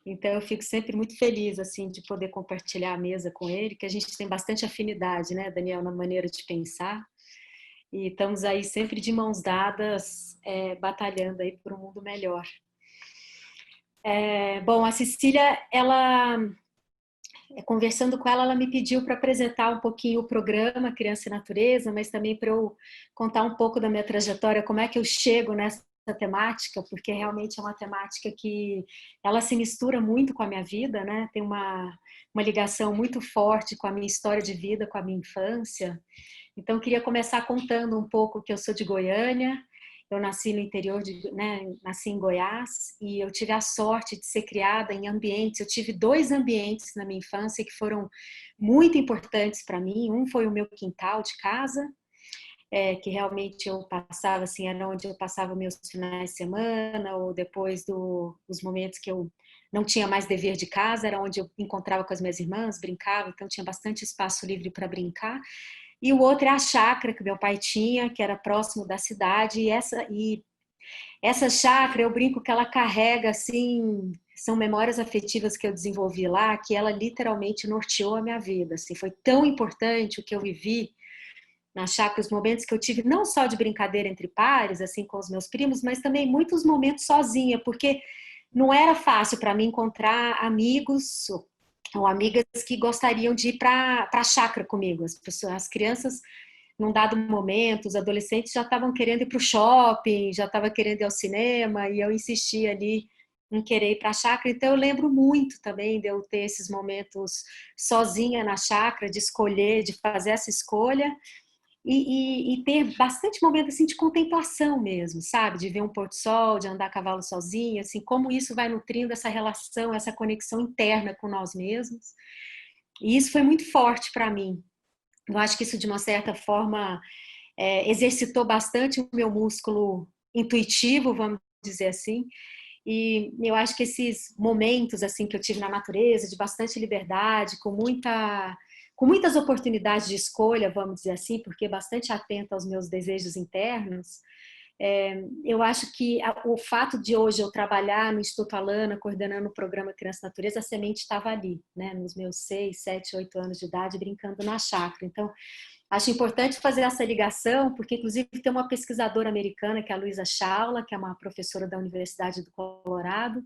Então eu fico sempre muito feliz assim de poder compartilhar a mesa com ele, que a gente tem bastante afinidade, né, Daniel, na maneira de pensar. E estamos aí sempre de mãos dadas, batalhando aí por um mundo melhor. Bom, a Cecília, conversando com ela, ela me pediu para apresentar um pouquinho o programa Criança e Natureza, mas também para eu contar um pouco da minha trajetória, como é que eu chego nessa temática, porque realmente é uma temática que ela se mistura muito com a minha vida, né? Tem uma ligação muito forte com a minha história de vida, com a minha infância. Então, eu queria começar contando um pouco que eu sou de Goiânia. Eu nasci no interior, nasci em Goiás, e eu tive a sorte de ser criada em ambientes. Eu tive 2 ambientes na minha infância que foram muito importantes para mim. Um foi o meu quintal de casa, que realmente eu passava, assim, era onde eu passava meus finais de semana, ou depois dos momentos que eu não tinha mais dever de casa, era onde eu encontrava com as minhas irmãs, brincava, então tinha bastante espaço livre para brincar. E o outro é a chácara que meu pai tinha, que era próximo da cidade, e essa chácara, eu brinco que ela carrega, assim, são memórias afetivas que eu desenvolvi lá, que ela literalmente norteou a minha vida, assim, foi tão importante o que eu vivi na chácara, os momentos que eu tive, não só de brincadeira entre pares, assim, com os meus primos, mas também muitos momentos sozinha, porque não era fácil para mim encontrar amigos ou amigas que gostariam de ir para a chácara comigo. As crianças, num dado momento, os adolescentes já estavam querendo ir para o shopping, já estavam querendo ir ao cinema, e eu insistia ali em querer ir para a chácara. Então eu lembro muito também de eu ter esses momentos sozinha na chácara, de escolher, de fazer essa escolha, e ter bastante momento assim de contemplação mesmo, sabe? De ver um pôr do sol, de andar a cavalo sozinha, assim, como isso vai nutrindo essa relação, essa conexão interna com nós mesmos. E isso foi muito forte para mim. Eu acho que isso, de uma certa forma, exercitou bastante o meu músculo intuitivo, vamos dizer assim. E eu acho que esses momentos assim que eu tive na natureza, de bastante liberdade, com muitas oportunidades de escolha, vamos dizer assim, porque bastante atenta aos meus desejos internos, eu acho que o fato de hoje eu trabalhar no Instituto Alana, coordenando o programa Criança e Natureza, a semente estava ali, né, nos meus 6, 7, 8 anos de idade, brincando na chácara. Então, acho importante fazer essa ligação, porque inclusive tem uma pesquisadora americana, que é a Luísa Schaula, que é uma professora da Universidade do Colorado,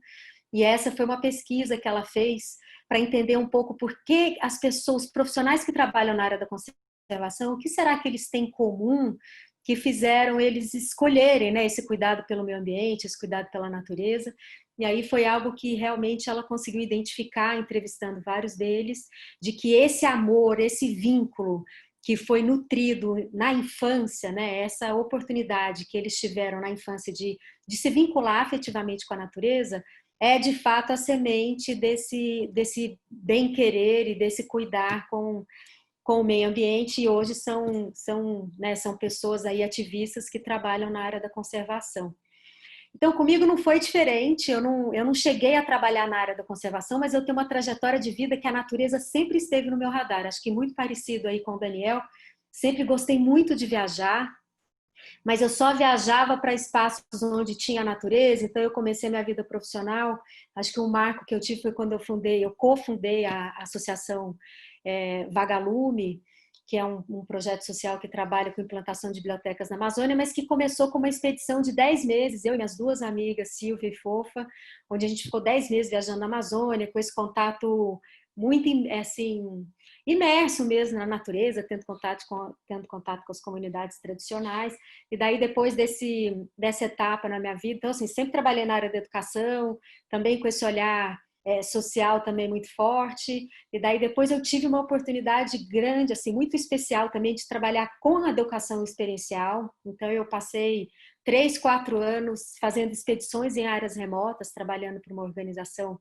e essa foi uma pesquisa que ela fez para entender um pouco por que as pessoas, os profissionais que trabalham na área da conservação, o que será que eles têm em comum que fizeram eles escolherem, né, esse cuidado pelo meio ambiente, esse cuidado pela natureza. E aí foi algo que realmente ela conseguiu identificar, entrevistando vários deles, de que esse amor, esse vínculo que foi nutrido na infância, né, essa oportunidade que eles tiveram na infância de se vincular afetivamente com a natureza, é de fato a semente desse bem-querer e desse cuidar com o meio ambiente, e hoje são pessoas aí ativistas que trabalham na área da conservação. Então, comigo não foi diferente, eu não cheguei a trabalhar na área da conservação, mas eu tenho uma trajetória de vida que a natureza sempre esteve no meu radar, acho que muito parecido aí com o Daniel. Sempre gostei muito de viajar, mas eu só viajava para espaços onde tinha natureza. Então eu comecei minha vida profissional, acho que um marco que eu tive foi quando eu cofundei a associação Vagalume, que é um projeto social que trabalha com implantação de bibliotecas na Amazônia, mas que começou com uma expedição de 10 meses, eu e minhas 2 amigas, Silvia e Fofa, onde a gente ficou 10 meses viajando na Amazônia, com esse contato muito, assim, imerso mesmo na natureza, tendo contato com as comunidades tradicionais. E daí, depois dessa etapa na minha vida, então, assim, sempre trabalhei na área da educação, também com esse olhar social também muito forte. E daí, depois, eu tive uma oportunidade grande, assim, muito especial também, de trabalhar com a educação experiencial. Então, eu passei 3, 4 anos fazendo expedições em áreas remotas, trabalhando para uma organização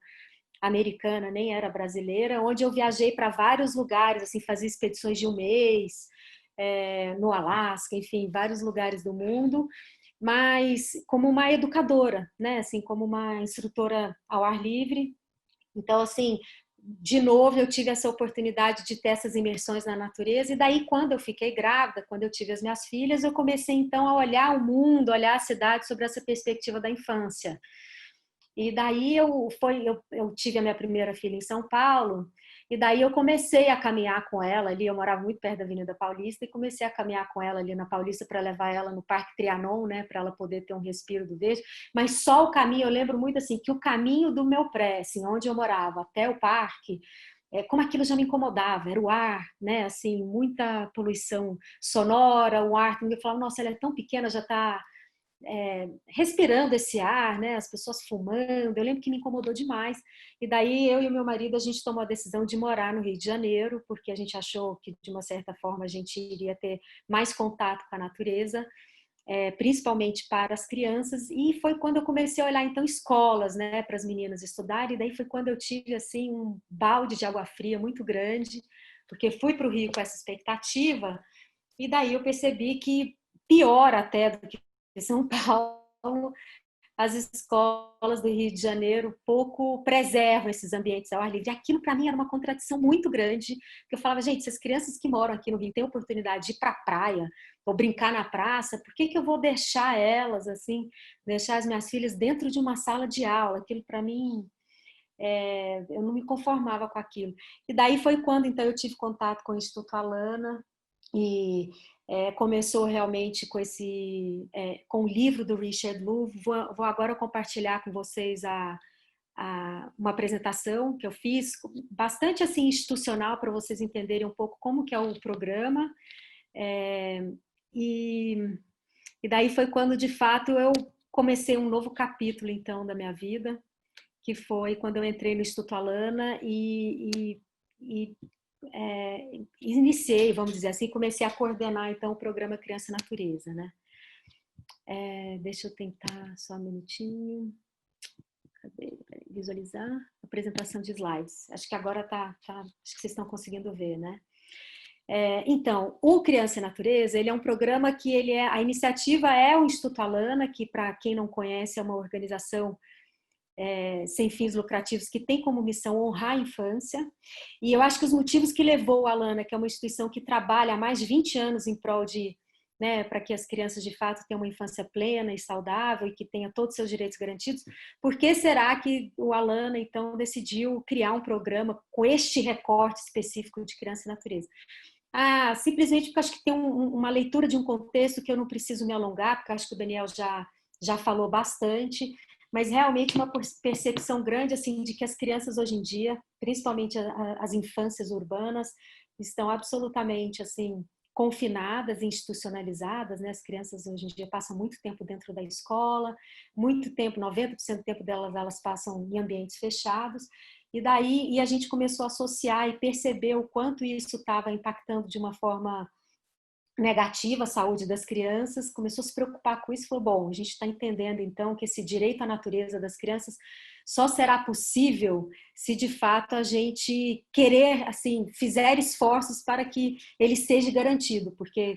americana, nem era brasileira, onde eu viajei para vários lugares, assim, fazia expedições de 1 mês, no Alasca, enfim, vários lugares do mundo, mas como uma educadora, né? Assim, como uma instrutora ao ar livre. Então, assim, de novo, eu tive essa oportunidade de ter essas imersões na natureza, e daí, quando eu fiquei grávida, quando eu tive as minhas filhas, eu comecei, então, a olhar o mundo, olhar a cidade sobre essa perspectiva da infância. E daí eu tive a minha primeira filha em São Paulo, e daí eu comecei a caminhar com ela ali, eu morava muito perto da Avenida Paulista, e comecei a caminhar com ela ali na Paulista para levar ela no Parque Trianon, né, para ela poder ter um respiro do verde. Mas só o caminho, eu lembro muito assim, que o caminho do meu pré, assim, onde eu morava, até o parque, como aquilo já me incomodava, era o ar, né, assim, muita poluição sonora, o ar, eu falava, nossa, ela é tão pequena, já está respirando esse ar, né? As pessoas fumando, eu lembro que me incomodou demais. E daí eu e o meu marido, a gente tomou a decisão de morar no Rio de Janeiro, porque a gente achou que, de uma certa forma, a gente iria ter mais contato com a natureza, principalmente para as crianças. E foi quando eu comecei a olhar, então, escolas, né, para as meninas estudarem. E daí foi quando eu tive, assim, um balde de água fria muito grande, porque fui para o Rio com essa expectativa, e daí eu percebi que pior até do que São Paulo, as escolas do Rio de Janeiro pouco preservam esses ambientes ao ar livre. E aquilo, para mim, era uma contradição muito grande, porque eu falava, gente, se as crianças que moram aqui no Rio têm a oportunidade de ir para a praia ou brincar na praça, por que eu vou deixar elas, assim, deixar as minhas filhas dentro de uma sala de aula? Aquilo, para mim, eu não me conformava com aquilo. E daí foi quando, então, eu tive contato com o Instituto Alana, e começou realmente com o livro do Richard Louv. Vou agora compartilhar com vocês uma apresentação que eu fiz, bastante assim institucional, para vocês entenderem um pouco como que é o programa. E daí foi quando, de fato, eu comecei um novo capítulo, então, da minha vida, que foi quando eu entrei no Instituto Alana e iniciei, vamos dizer assim, comecei a coordenar, então, o programa Criança e Natureza, né? Deixa eu tentar só um minutinho. Cadê? Visualizar. Apresentação de slides. Acho que agora acho que vocês estão conseguindo ver, né? Então, o Criança e Natureza, ele é um programa que a iniciativa é o Instituto Alana, que, para quem não conhece, é uma organização sem fins lucrativos, que tem como missão honrar a infância. E eu acho que os motivos que levou a Alana, que é uma instituição que trabalha há mais de 20 anos em prol de, né, para que as crianças de fato tenham uma infância plena e saudável e que tenha todos os seus direitos garantidos, por que será que o Alana, então, decidiu criar um programa com este recorte específico de Criança e Natureza? Simplesmente porque acho que tem uma leitura de um contexto que eu não preciso me alongar, porque acho que o Daniel já falou bastante, mas realmente uma percepção grande assim de que as crianças hoje em dia, principalmente as infâncias urbanas, estão absolutamente assim confinadas, institucionalizadas, né? As crianças hoje em dia passam muito tempo dentro da escola, muito tempo, 90% do tempo delas elas passam em ambientes fechados. E daí a gente começou a associar e perceber o quanto isso estava impactando de uma forma negativa a saúde das crianças, começou a se preocupar com isso e falou, bom, a gente está entendendo então que esse direito à natureza das crianças só será possível se de fato a gente querer, assim, fizer esforços para que ele seja garantido, porque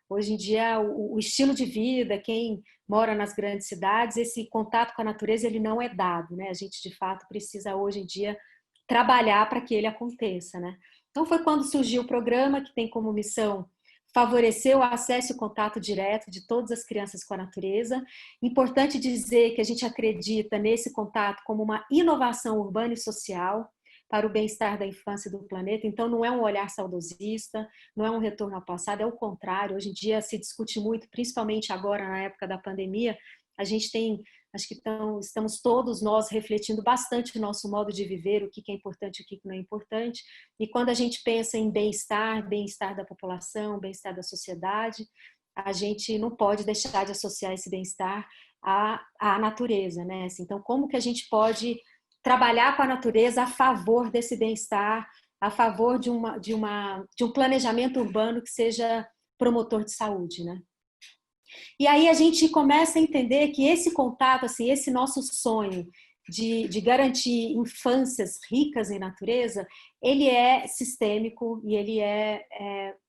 hoje em dia o estilo de vida, quem mora nas grandes cidades, esse contato com a natureza ele não é dado, né? A gente de fato precisa hoje em dia trabalhar para que ele aconteça, né? Então foi quando surgiu o programa que tem como missão favorecer o acesso e o contato direto de todas as crianças com a natureza. Importante dizer que a gente acredita nesse contato como uma inovação urbana e social para o bem-estar da infância e do planeta. Então, não é um olhar saudosista, não é um retorno ao passado, é o contrário. Hoje em dia se discute muito, principalmente agora na época da pandemia, a gente tem, acho que estamos todos nós refletindo bastante o nosso modo de viver, o que é importante e o que não é importante. E quando a gente pensa em bem-estar da população, bem-estar da sociedade, a gente não pode deixar de associar esse bem-estar à natureza, né? Então, como que a gente pode trabalhar com a natureza a favor desse bem-estar, a favor de um planejamento urbano que seja promotor de saúde, né? E aí a gente começa a entender que esse contato, assim, esse nosso sonho de garantir infâncias ricas em natureza, ele é sistêmico e ele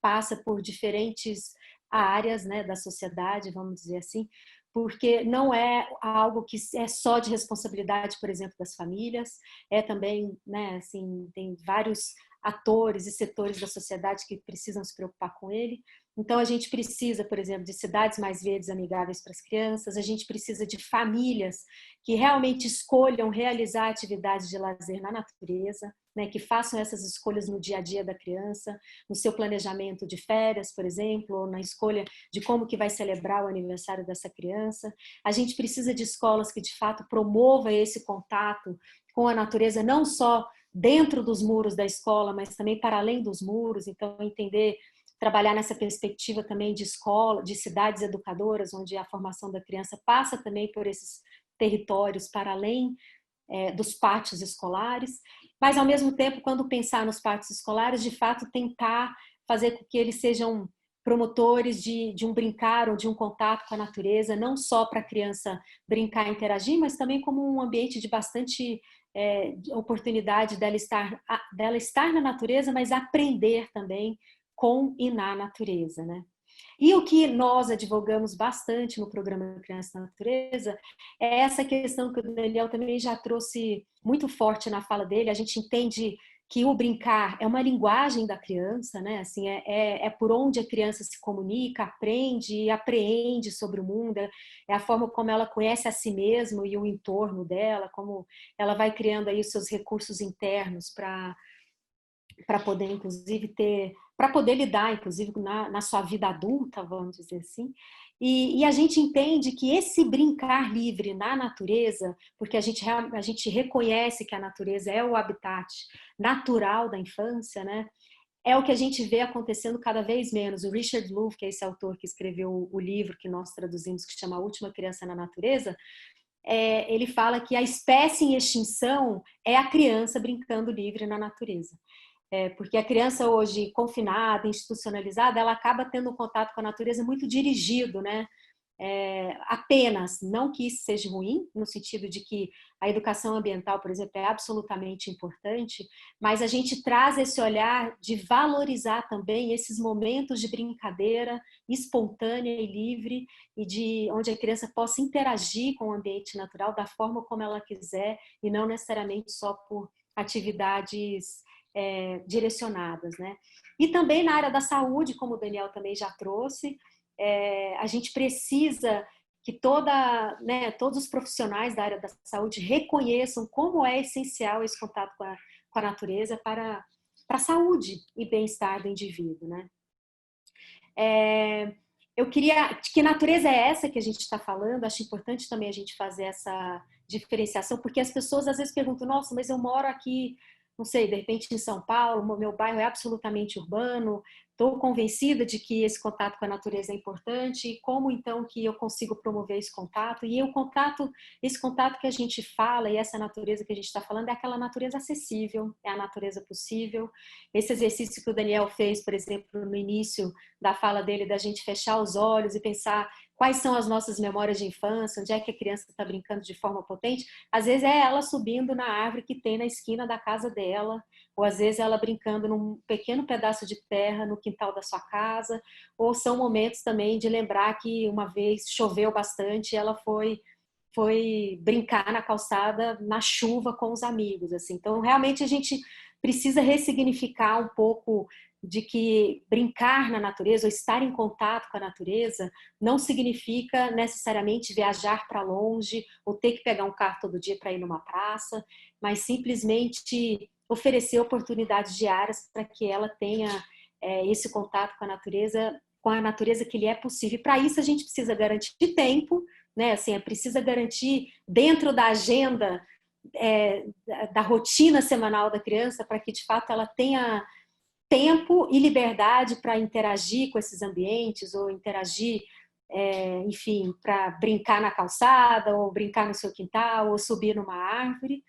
passa por diferentes áreas, né, da sociedade, vamos dizer assim, porque não é algo que é só de responsabilidade, por exemplo, das famílias, é também, né, assim, tem vários atores e setores da sociedade que precisam se preocupar com ele. Então, a gente precisa, por exemplo, de cidades mais verdes amigáveis para as crianças, a gente precisa de famílias que realmente escolham realizar atividades de lazer na natureza, né, que façam essas escolhas no dia a dia da criança, no seu planejamento de férias, por exemplo, ou na escolha de como que vai celebrar o aniversário dessa criança. A gente precisa de escolas que, de fato, promovam esse contato com a natureza, não só dentro dos muros da escola, mas também para além dos muros. Então, trabalhar nessa perspectiva também de escola, de cidades educadoras, onde a formação da criança passa também por esses territórios para além dos pátios escolares, mas ao mesmo tempo, quando pensar nos pátios escolares, de fato tentar fazer com que eles sejam promotores de um brincar ou de um contato com a natureza, não só para a criança brincar e interagir, mas também como um ambiente de bastante oportunidade dela estar na natureza, mas aprender também com e na natureza, né? E o que nós advogamos bastante no programa Criança na Natureza é essa questão que o Daniel também já trouxe muito forte na fala dele. A gente entende que o brincar é uma linguagem da criança, né? Assim, é por onde a criança se comunica, aprende e apreende sobre o mundo, é a forma como ela conhece a si mesma e o entorno dela, como ela vai criando aí os seus recursos internos para poder, inclusive, para poder lidar, inclusive, na sua vida adulta, vamos dizer assim. E a gente entende que esse brincar livre na natureza, porque a gente reconhece que a natureza é o habitat natural da infância, né? É o que a gente vê acontecendo cada vez menos. O Richard Louv, que é esse autor que escreveu o livro que nós traduzimos, que chama A Última Criança na Natureza, ele fala que a espécie em extinção é a criança brincando livre na natureza. Porque a criança hoje confinada, institucionalizada, ela acaba tendo um contato com a natureza muito dirigido, né? Apenas, não que isso seja ruim, no sentido de que a educação ambiental, por exemplo, é absolutamente importante, mas a gente traz esse olhar de valorizar também esses momentos de brincadeira espontânea e livre e de onde a criança possa interagir com o ambiente natural da forma como ela quiser e não necessariamente só por atividades direcionadas, né? E também na área da saúde, como o Daniel também já trouxe, a gente precisa que todos os profissionais da área da saúde reconheçam como é essencial esse contato com a natureza para a saúde e bem-estar do indivíduo, né? Eu queria... Que natureza é essa que a gente está falando? Acho importante também a gente fazer essa diferenciação, porque as pessoas às vezes perguntam, nossa, mas eu moro aqui, não sei, de repente em São Paulo, meu bairro é absolutamente urbano, estou convencida de que esse contato com a natureza é importante, e como então que eu consigo promover esse contato? E esse contato que a gente fala e essa natureza que a gente está falando é aquela natureza acessível, é a natureza possível. Esse exercício que o Daniel fez, por exemplo, no início da fala dele, da gente fechar os olhos e pensar quais são as nossas memórias de infância, onde é que a criança está brincando de forma potente. Às vezes é ela subindo na árvore que tem na esquina da casa dela, ou às vezes ela brincando num pequeno pedaço de terra no quintal da sua casa, ou são momentos também de lembrar que uma vez choveu bastante e ela foi brincar na calçada na chuva com os amigos, assim. Então, realmente a gente precisa ressignificar um pouco de que brincar na natureza ou estar em contato com a natureza não significa necessariamente viajar para longe ou ter que pegar um carro todo dia para ir numa praça, mas simplesmente oferecer oportunidades diárias para que ela tenha esse contato com a natureza que lhe é possível. E para isso a gente precisa garantir tempo, né? Assim, precisa garantir dentro da agenda da rotina semanal da criança para que de fato ela tenha tempo e liberdade para interagir com esses ambientes ou interagir, enfim, para brincar na calçada ou brincar no seu quintal ou subir numa árvore.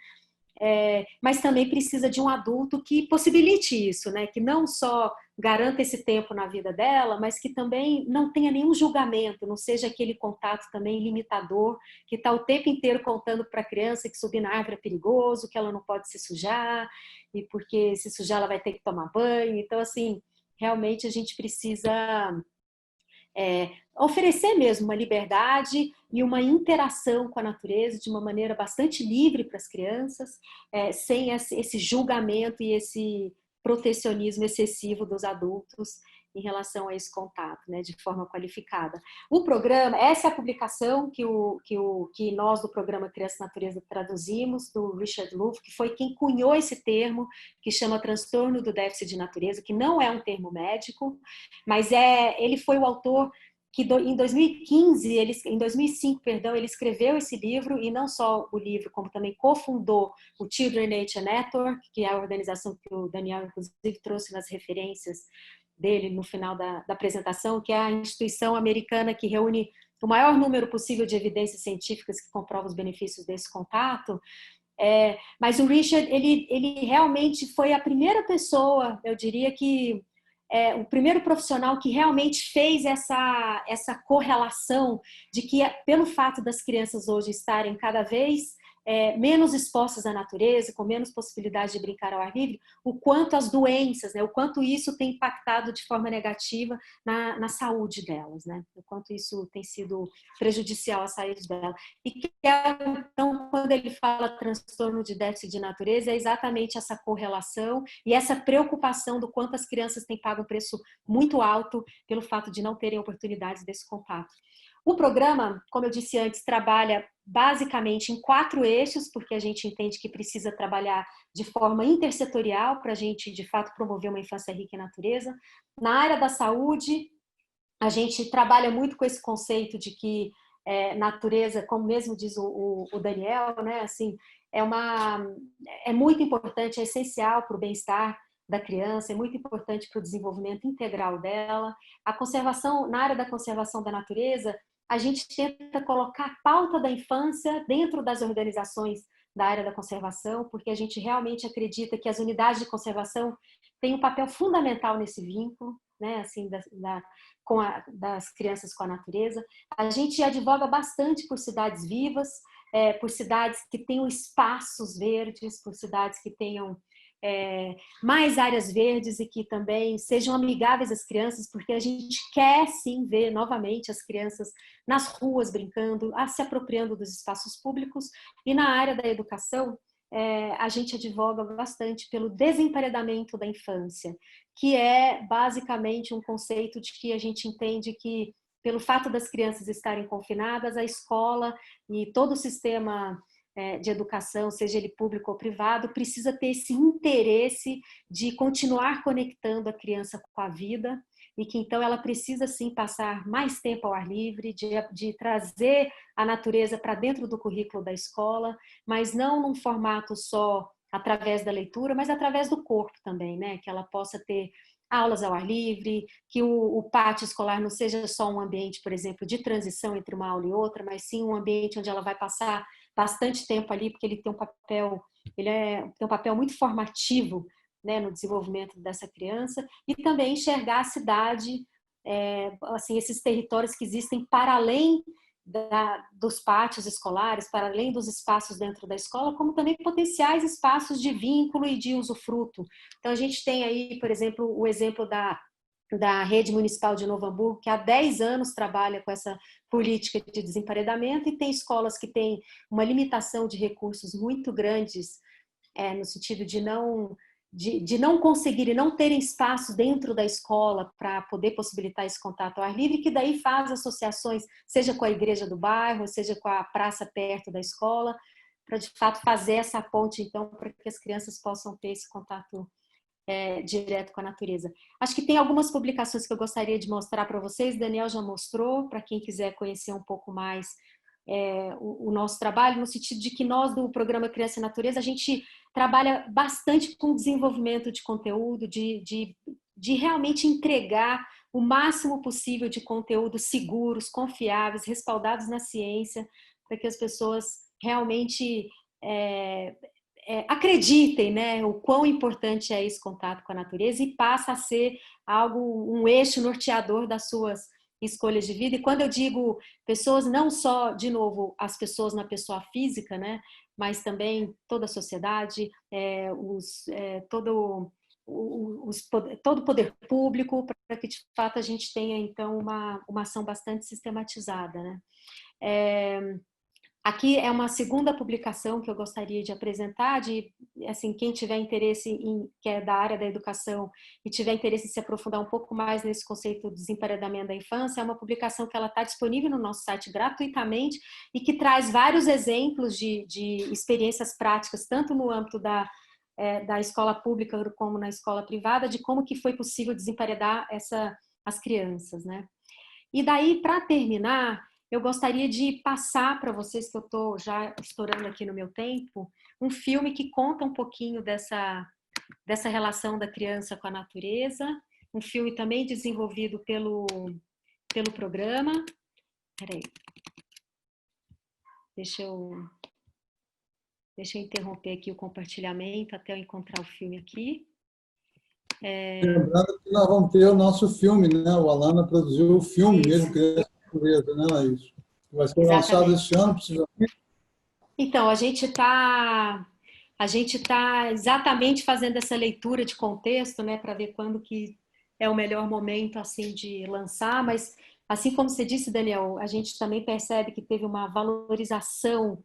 Mas também precisa de um adulto que possibilite isso, né? Que não só garanta esse tempo na vida dela, mas que também não tenha nenhum julgamento, não seja aquele contato também limitador, que está o tempo inteiro contando para a criança que subir na árvore é perigoso, que ela não pode se sujar, e porque se sujar ela vai ter que tomar banho. Então, assim, realmente a gente precisa oferecer mesmo uma liberdade e uma interação com a natureza de uma maneira bastante livre para as crianças, sem esse julgamento e esse protecionismo excessivo dos adultos em relação a esse contato, né, de forma qualificada. O programa, essa é a publicação que nós do programa Criança e Natureza traduzimos, do Richard Louv, que foi quem cunhou esse termo, que chama transtorno do déficit de natureza, que não é um termo médico, mas ele foi o autor que em 2005, ele escreveu esse livro, e não só o livro, como também cofundou o Children Nature Network, que é a organização que o Daniel, inclusive, trouxe nas referências dele no final da apresentação, que é a instituição americana que reúne o maior número possível de evidências científicas que comprovam os benefícios desse contato. Mas o Richard, ele realmente foi a primeira pessoa, eu diria que o primeiro profissional que realmente fez essa correlação de que, pelo fato das crianças hoje estarem cada vez menos expostas à natureza, com menos possibilidade de brincar ao ar livre, o quanto as doenças, né, o quanto isso tem impactado de forma negativa na saúde delas, né, o quanto isso tem sido prejudicial à saúde delas. E então, quando ele fala transtorno de déficit de natureza, é exatamente essa correlação e essa preocupação do quanto as crianças têm pago um preço muito alto pelo fato de não terem oportunidades desse contato. O programa, como eu disse antes, trabalha basicamente em 4 eixos, porque a gente entende que precisa trabalhar de forma intersetorial para a gente, de fato, promover uma infância rica em natureza. Na área da saúde, a gente trabalha muito com esse conceito de que natureza, como mesmo diz o Daniel, né, assim, é muito importante, é essencial para o bem-estar da criança, é muito importante para o desenvolvimento integral dela. A conservação, na área da conservação da natureza, a gente tenta colocar a pauta da infância dentro das organizações da área da conservação, porque a gente realmente acredita que as unidades de conservação têm um papel fundamental nesse vínculo, né, assim, das crianças com a natureza. A gente advoga bastante por cidades vivas, por cidades que tenham espaços verdes, por cidades que tenham mais áreas verdes e que também sejam amigáveis às crianças, porque a gente quer sim ver novamente as crianças nas ruas brincando, se apropriando dos espaços públicos. E na área da educação, a gente advoga bastante pelo desemparedamento da infância, que é basicamente um conceito de que a gente entende que, pelo fato das crianças estarem confinadas, a escola e todo o sistema de educação, seja ele público ou privado, precisa ter esse interesse de continuar conectando a criança com a vida, e que então ela precisa sim passar mais tempo ao ar livre, de trazer a natureza para dentro do currículo da escola, mas não num formato só através da leitura, mas através do corpo também, né? Que ela possa ter aulas ao ar livre, que o pátio escolar não seja só um ambiente, por exemplo, de transição entre uma aula e outra, mas sim um ambiente onde ela vai passar bastante tempo ali, porque ele tem um papel muito formativo, né, no desenvolvimento dessa criança, e também enxergar a cidade, assim, esses territórios que existem para além dos pátios escolares, para além dos espaços dentro da escola, como também potenciais espaços de vínculo e de usufruto. Então, a gente tem aí, por exemplo, o exemplo da Rede Municipal de Novo Hamburgo, que há 10 anos trabalha com essa política de desemparedamento, e tem escolas que têm uma limitação de recursos muito grandes, no sentido de não conseguirem, não terem espaço dentro da escola para poder possibilitar esse contato ao ar livre, que daí faz associações, seja com a igreja do bairro, seja com a praça perto da escola, para de fato fazer essa ponte, então, para que as crianças possam ter esse contato direto com a natureza. Acho que tem algumas publicações que eu gostaria de mostrar para vocês, Daniel já mostrou, para quem quiser conhecer um pouco mais o nosso trabalho, no sentido de que nós, do programa Criança e Natureza, a gente trabalha bastante com desenvolvimento de conteúdo, de realmente entregar o máximo possível de conteúdos seguros, confiáveis, respaldados na ciência, para que as pessoas realmente acreditem, né, o quão importante é esse contato com a natureza e passa a ser um eixo norteador das suas escolhas de vida. E quando eu digo pessoas, não só, de novo, as pessoas na pessoa física, né, mas também toda a sociedade, todo o poder público, para que de fato a gente tenha então uma ação bastante sistematizada, né? Aqui é uma segunda publicação que eu gostaria de apresentar, assim, quem tiver interesse que é da área da educação e tiver interesse em se aprofundar um pouco mais nesse conceito do desemparedamento da infância, é uma publicação que ela está disponível no nosso site gratuitamente e que traz vários exemplos de experiências práticas, tanto no âmbito da escola pública como na escola privada, de como que foi possível desemparedar as crianças, né? E daí, para terminar, eu gostaria de passar para vocês, que eu estou já estourando aqui no meu tempo, um filme que conta um pouquinho dessa relação da criança com a natureza, um filme também desenvolvido pelo programa. Peraí. Deixa eu interromper aqui o compartilhamento até eu encontrar o filme aqui. Lembrando que nós vamos ter o nosso filme, né? O Alana produziu o filme mesmo, Criança Natureza, né, Laís? Vai ser lançado esse ano, precisamente. Então, a gente tá exatamente fazendo essa leitura de contexto, né, para ver quando que é o melhor momento assim de lançar, mas assim como você disse, Daniel, a gente também percebe que teve uma valorização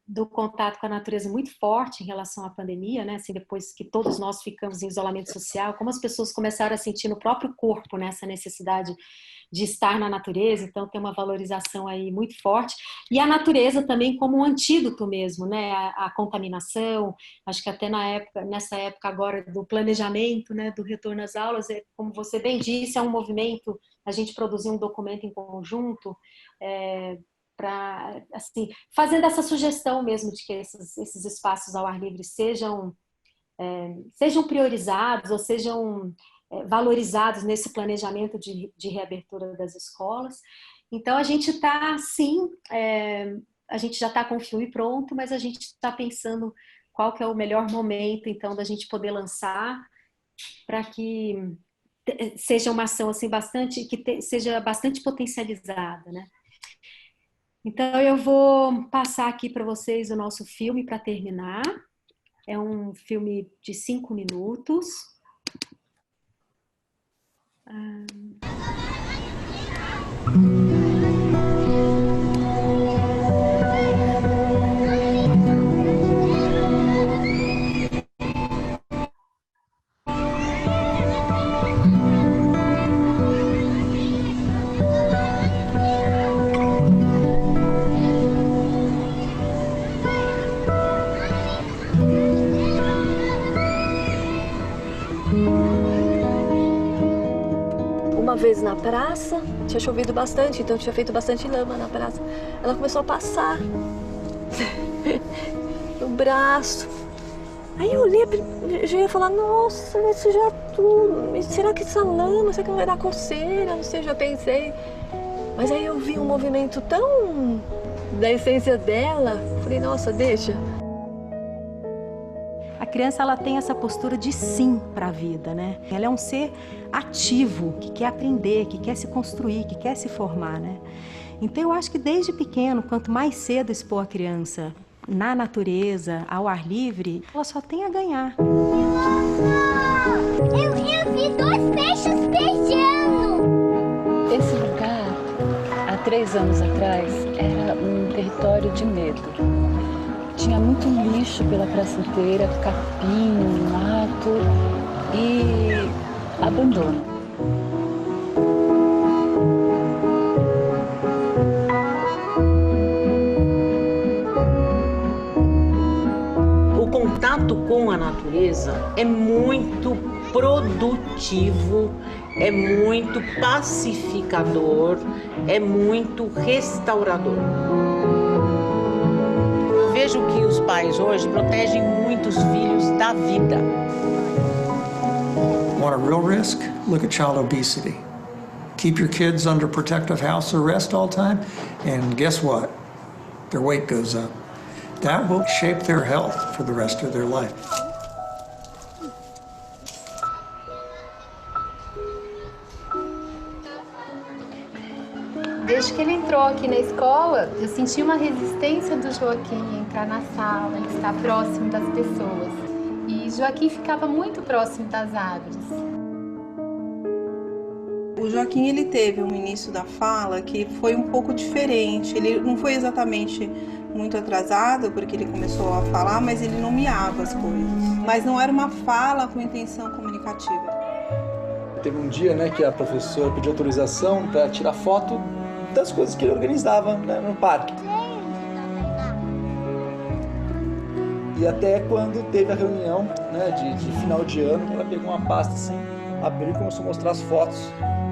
do contato com a natureza muito forte em relação à pandemia, né? Assim, depois que todos nós ficamos em isolamento social, como as pessoas começaram a sentir no próprio corpo, né, essa necessidade de estar na natureza, então tem uma valorização aí muito forte, e a natureza também como um antídoto mesmo, né, a contaminação, acho que até nessa época agora do planejamento, né, do retorno às aulas, como você bem disse, é um movimento, a gente produziu um documento em conjunto, para, assim, fazendo essa sugestão mesmo de que esses espaços ao ar livre sejam priorizados ou sejam valorizados nesse planejamento de reabertura das escolas. Então, a gente está, sim, a gente já está com o filme pronto, mas a gente está pensando qual que é o melhor momento, então, da gente poder lançar para que seja uma ação assim, seja bastante potencializada, né? Então, eu vou passar aqui para vocês o nosso filme para terminar. É um filme de 5 minutos. Uma vez na praça, tinha chovido bastante, então tinha feito bastante lama na praça. Ela começou a passar no braço. Aí eu olhei, eu já ia falar, nossa, vai sujar tudo. Será que essa lama, será que não vai dar coceira? Não sei, já pensei. Mas aí eu vi um movimento tão da essência dela, falei, nossa, deixa. A criança, ela tem essa postura de sim para a vida, né? Ela é um ser ativo, que quer aprender, que quer se construir, que quer se formar, né? Então, eu acho que desde pequeno, quanto mais cedo expor a criança na natureza, ao ar livre, ela só tem a ganhar. Eu vi 2 peixes beijando! Esse lugar, há 3 anos atrás, era um território de medo. Tinha muito lixo pela praça inteira, capim, mato e abandono. O contato com a natureza é muito produtivo, é muito pacificador, é muito restaurador. Vejo que os pais hoje protegem muito os filhos da vida. Want a real risk? Look at child obesity. Keep your kids under protective house arrest all the time, and guess what? Their weight goes up. That will shape their health for the rest of their life. Desde que ele entrou aqui na escola, eu senti uma resistência do Joaquim em entrar na sala, em estar próximo das pessoas. E Joaquim ficava muito próximo das árvores. O Joaquim, ele teve um início da fala que foi um pouco diferente. Ele não foi exatamente muito atrasado, porque ele começou a falar, mas ele não miava as coisas. Mas não era uma fala com intenção comunicativa. Teve um dia, né, que a professora pediu autorização para tirar foto das coisas que ele organizava, né, no parque. E até quando teve a reunião, né, de final de ano, ela pegou uma pasta assim, abriu e começou a mostrar as fotos.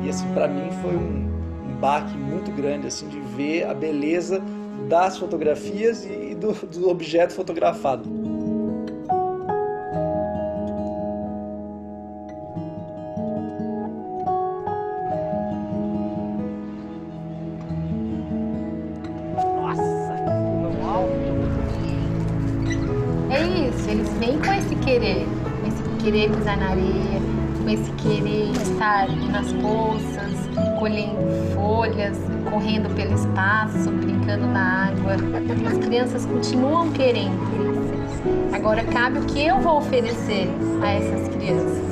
E assim, para mim foi um baque muito grande, assim, de ver a beleza das fotografias e do objeto fotografado. Eles vêm com esse querer pisar na areia, com esse querer estar nas poças, colhendo folhas, correndo pelo espaço, brincando na água. As crianças continuam querendo. Agora cabe o que eu vou oferecer a essas crianças.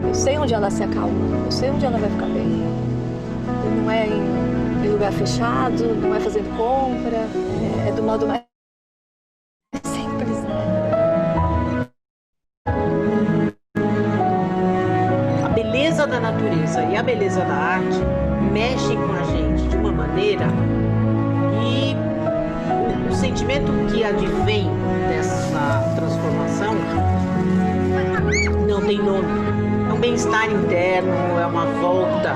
Eu sei onde ela se acalma, eu sei onde ela vai ficar bem. E não é em lugar fechado, não é fazendo compra, é do modo mais da natureza e a beleza da arte mexem com a gente de uma maneira e o sentimento que advém dessa transformação não tem nome. É um bem-estar interno, é uma volta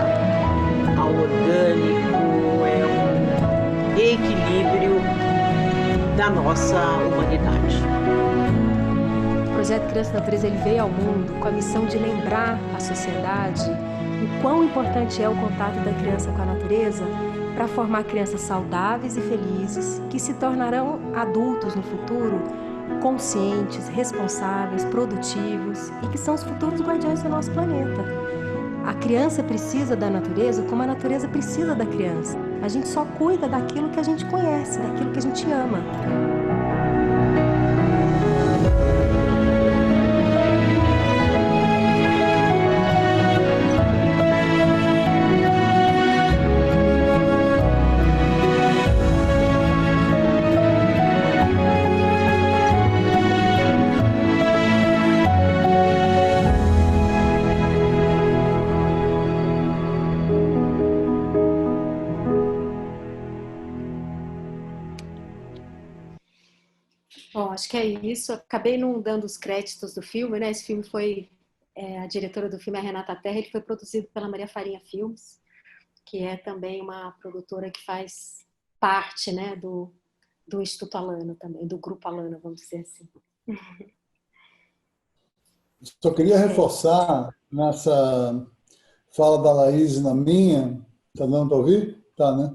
ao orgânico, é um reequilíbrio da nossa humanidade. O projeto Criança Natureza ele veio ao mundo com a missão de lembrar à sociedade o quão importante é o contato da criança com a natureza para formar crianças saudáveis e felizes que se tornarão adultos no futuro conscientes, responsáveis, produtivos e que são os futuros guardiões do nosso planeta. A criança precisa da natureza como a natureza precisa da criança. A gente só cuida daquilo que a gente conhece, daquilo que a gente ama. Bom, acho que é isso. Acabei não dando os créditos do filme, né? Esse filme foi... a diretora do filme é a Renata Terra. Ele foi produzido pela Maria Farinha Filmes, que é também uma produtora que faz parte, né, do Instituto Alana também, do Grupo Alana, vamos dizer assim. Só queria reforçar nessa fala da Laís e na minha, está dando para ouvir? Tá, né?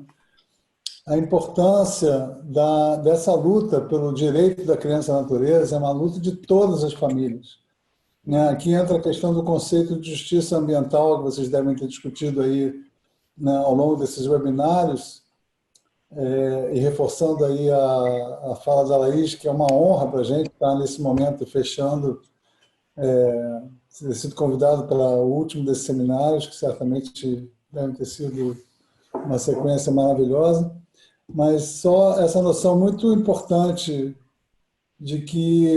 A importância dessa luta pelo direito da criança à natureza é uma luta de todas as famílias. Aqui entra a questão do conceito de justiça ambiental, que vocês devem ter discutido aí, né, ao longo desses webinários, e reforçando aí a fala da Laís, que é uma honra para a gente estar nesse momento fechando, ter sido convidado para o último desses seminários, que certamente devem ter sido uma sequência maravilhosa, mas só essa noção muito importante de que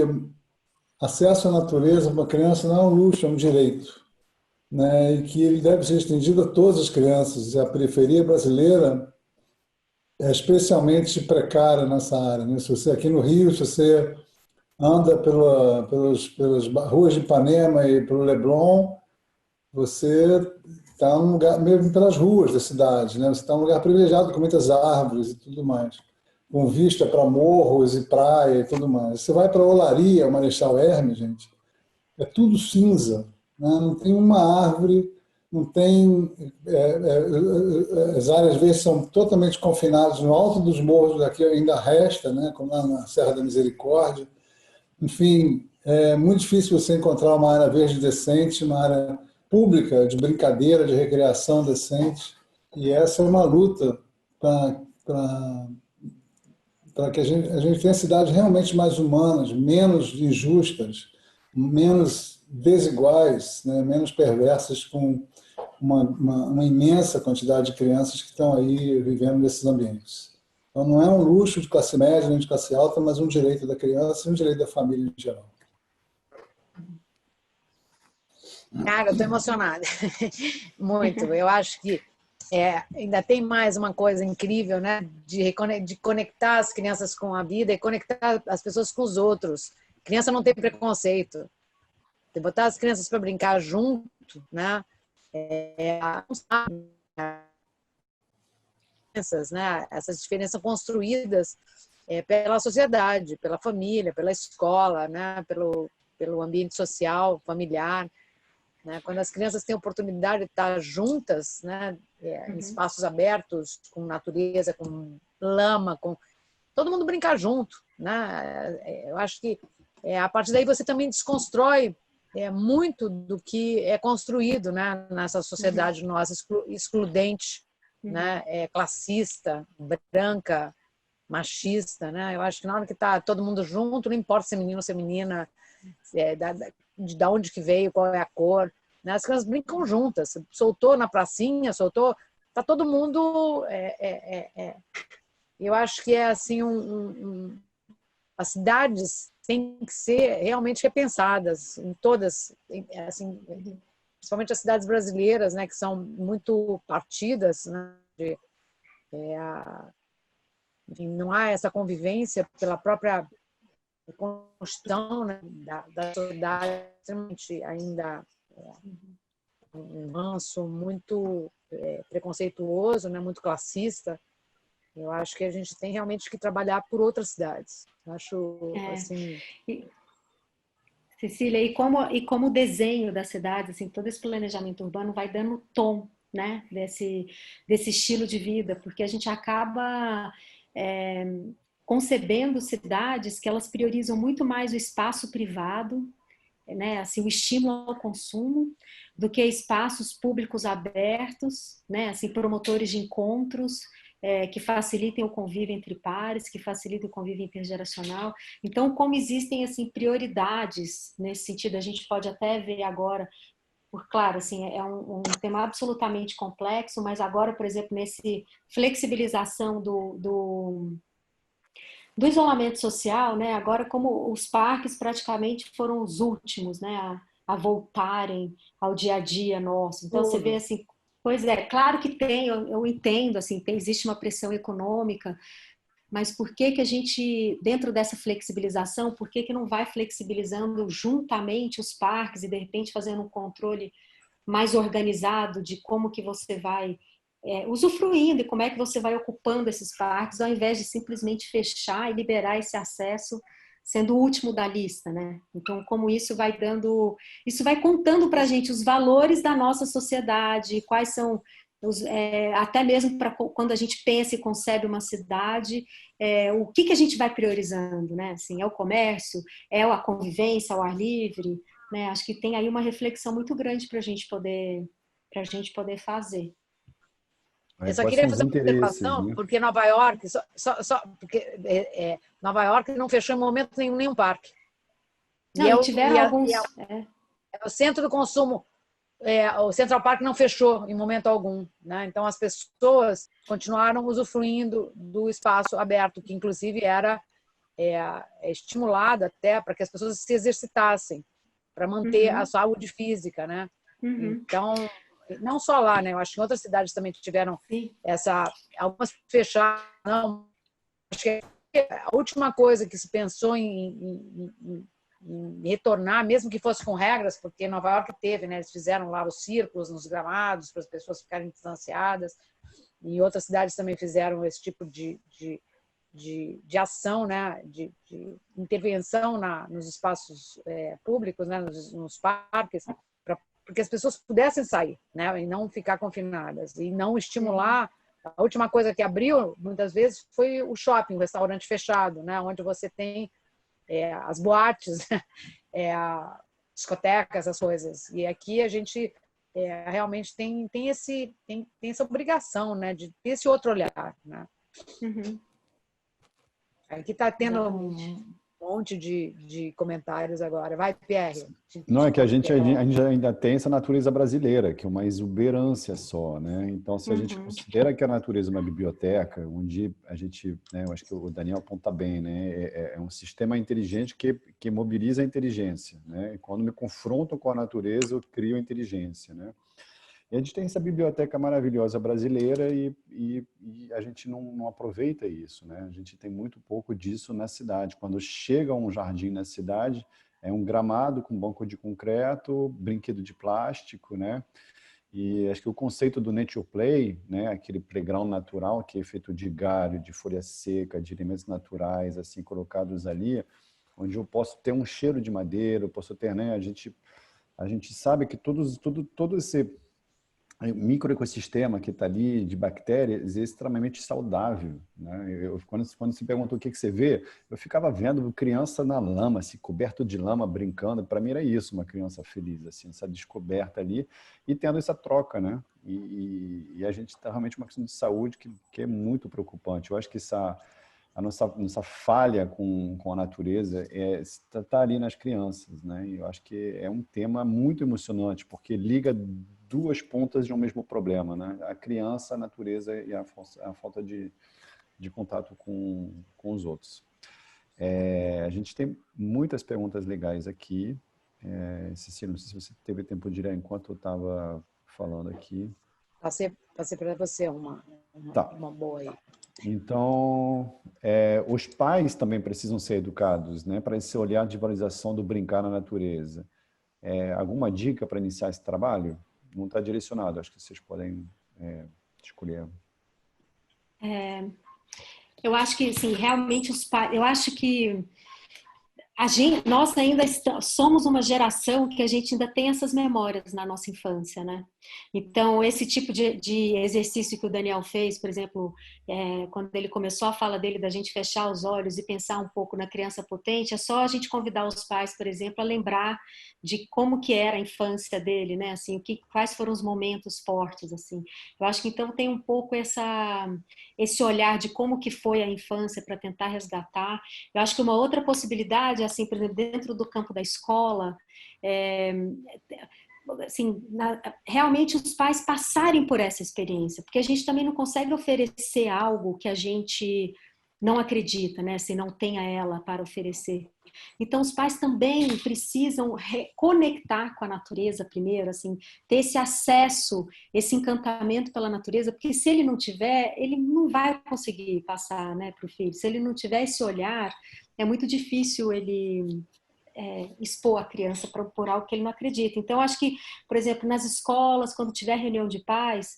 acesso à natureza para uma criança não é um luxo, é um direito, né? E que ele deve ser estendido a todas as crianças. E a periferia brasileira é especialmente precária nessa área, né? Se você aqui no Rio, se você anda pelas ruas de Ipanema e pelo Leblon, você está num lugar, mesmo pelas ruas da cidade, né? Você está num lugar privilegiado com muitas árvores e tudo mais, com vista para morros e praia e tudo mais. Você vai para a Olaria, o Marechal Hermes, gente, é tudo cinza, né? Não tem uma árvore, não tem... as áreas verdes são totalmente confinadas no alto dos morros, daqui ainda resta, né, como lá na Serra da Misericórdia. Enfim, é muito difícil você encontrar uma área verde decente, uma área pública de brincadeira, de recreação decente. E essa é uma luta para que a gente tenha cidades realmente mais humanas, menos injustas, menos desiguais, né, menos perversas, com uma imensa quantidade de crianças que estão aí vivendo nesses ambientes. Então, não é um luxo de classe média nem de classe alta, mas um direito da criança e um direito da família em geral. Cara, eu estou emocionada. Muito. Eu acho que ainda tem mais uma coisa incrível, né? De conectar as crianças com a vida e conectar as pessoas com os outros. Criança não tem preconceito. De botar as crianças para brincar junto, né? Essas diferenças são construídas pela sociedade, pela família, pela escola, né? Pelo ambiente social, familiar. Né? Quando as crianças têm a oportunidade de estar juntas, né? Em espaços abertos, com natureza, com lama, com todo mundo brincar junto. Né? Eu acho que a partir daí você também desconstrói muito do que é construído, né? Nessa sociedade nossa excludente, né? Classista, branca, machista. Né? Eu acho que na hora que está todo mundo junto, não importa se é menino ou se é menina, de onde que veio, qual é a cor, né? As crianças brincam juntas, soltou na pracinha, tá todo mundo... Eu acho que é assim, as cidades têm que ser realmente repensadas, em todas, assim, principalmente as cidades brasileiras, né, que são muito partidas, né, enfim, não há essa convivência pela própria construção, né, da sociedade, extremamente ainda um ranço muito preconceituoso, né, muito classista. Eu acho que a gente tem realmente que trabalhar por outras cidades. Eu acho assim. Cecília, e como o desenho da cidade, assim, todo esse planejamento urbano vai dando tom, né, desse estilo de vida, porque a gente acaba concebendo cidades que elas priorizam muito mais o espaço privado, né, assim, o estímulo ao consumo, do que espaços públicos abertos, né, assim, promotores de encontros, que facilitem o convívio entre pares, que facilitem o convívio intergeracional. Então, como existem assim prioridades nesse sentido, a gente pode até ver agora, claro, assim, é um tema absolutamente complexo, mas agora, por exemplo, nesse flexibilização do isolamento social, né? Agora, como os parques praticamente foram os últimos, né, a voltarem ao dia a dia nosso. Então, você vê assim, pois é, claro que tem, eu entendo, assim, existe uma pressão econômica, mas por que a gente, dentro dessa flexibilização, por que não vai flexibilizando juntamente os parques e, de repente, fazendo um controle mais organizado de como que você vai usufruindo e como é que você vai ocupando esses parques, ao invés de simplesmente fechar e liberar esse acesso sendo o último da lista, né? Então, como isso vai contando para a gente os valores da nossa sociedade, quais são até mesmo para quando a gente pensa e concebe uma cidade, o que a gente vai priorizando, né? Assim, é o comércio, é a convivência ao ar livre, né? Acho que tem aí uma reflexão muito grande para a gente poder fazer. Eu só queria fazer uma observação, né? Porque Nova York, porque Nova York não fechou em momento nenhum parque. Não, tiveram alguns. O centro do consumo, o Central Park não fechou em momento algum, né? Então as pessoas continuaram usufruindo do espaço aberto, que inclusive era estimulado até para que as pessoas se exercitassem, para manter a saúde física, né? Então, não só lá, né? Eu acho que em outras cidades também tiveram algumas fecharam. Não, acho que a última coisa que se pensou em retornar, mesmo que fosse com regras, porque Nova York teve, né? Eles fizeram lá os círculos nos gramados para as pessoas ficarem distanciadas. E outras cidades também fizeram esse tipo de ação, né? De intervenção nos espaços públicos, né? Nos parques, para as pessoas pudessem sair, né? E não ficar confinadas. E não estimular. A última coisa que abriu, muitas vezes, foi o shopping, o restaurante fechado, né? Onde você tem as boates, discotecas, essas coisas. E aqui a gente realmente tem essa obrigação, né? De ter esse outro olhar, né? Uhum. Aqui está tendo um monte de comentários agora. Vai, Pierre. Não, é que a gente ainda tem essa natureza brasileira, que é uma exuberância só, né? Então, se a gente considera que a natureza é uma biblioteca, onde a gente, né, eu acho que o Daniel aponta bem, né? É um sistema inteligente que mobiliza a inteligência, né? E quando me confronto com a natureza, eu crio a inteligência, né? E a gente tem essa biblioteca maravilhosa brasileira e a gente não aproveita isso, né? A gente tem muito pouco disso na cidade. Quando chega um jardim na cidade, é um gramado com banco de concreto, brinquedo de plástico, né? E acho que o conceito do nature play, né? Aquele playground natural que é feito de galho, de folha seca, de elementos naturais, assim, colocados ali, onde eu posso ter um cheiro de madeira, eu posso ter, né? A gente sabe que todo esse microecossistema que está ali de bactérias é extremamente saudável, né? Quando se perguntou o que você vê, eu ficava vendo criança na lama, assim, coberto de lama, brincando. Para mim era isso, uma criança feliz, assim, essa descoberta ali e tendo essa troca, né? E a gente está realmente uma questão de saúde que é muito preocupante. Eu acho que a nossa falha com a natureza está ali nas crianças, né? E eu acho que é um tema muito emocionante, porque liga duas pontas de um mesmo problema, né? A criança, a natureza e a falta de contato com os outros. A gente tem muitas perguntas legais aqui. Cecília, não sei se você teve tempo de ler enquanto eu estava falando aqui. Passei para você uma boa aí. Então, os pais também precisam ser educados, né? Para esse olhar de valorização do brincar na natureza. Alguma dica para iniciar esse trabalho? Não está direcionado, acho que vocês podem escolher. Eu acho que, assim, realmente os pais... Eu acho que nós ainda somos uma geração que a gente ainda tem essas memórias na nossa infância, né? Então, esse tipo de exercício que o Daniel fez, por exemplo, quando ele começou a fala dele da gente fechar os olhos e pensar um pouco na criança potente, é só a gente convidar os pais, por exemplo, a lembrar de como que era a infância dele, né? Assim, quais foram os momentos fortes, assim. Eu acho que então tem um pouco esse olhar de como que foi a infância para tentar resgatar. Eu acho que uma outra possibilidade, assim, por exemplo, dentro do campo da escola, assim, realmente os pais passarem por essa experiência, porque a gente também não consegue oferecer algo que a gente não acredita, né? Se não tenha ela para oferecer. Então, os pais também precisam reconectar com a natureza primeiro, assim, ter esse acesso, esse encantamento pela natureza, porque se ele não tiver, ele não vai conseguir passar, né, para o filho. Se ele não tiver esse olhar, é muito difícil ele expor a criança por algo que ele não acredita. Então, acho que, por exemplo, nas escolas, quando tiver reunião de pais,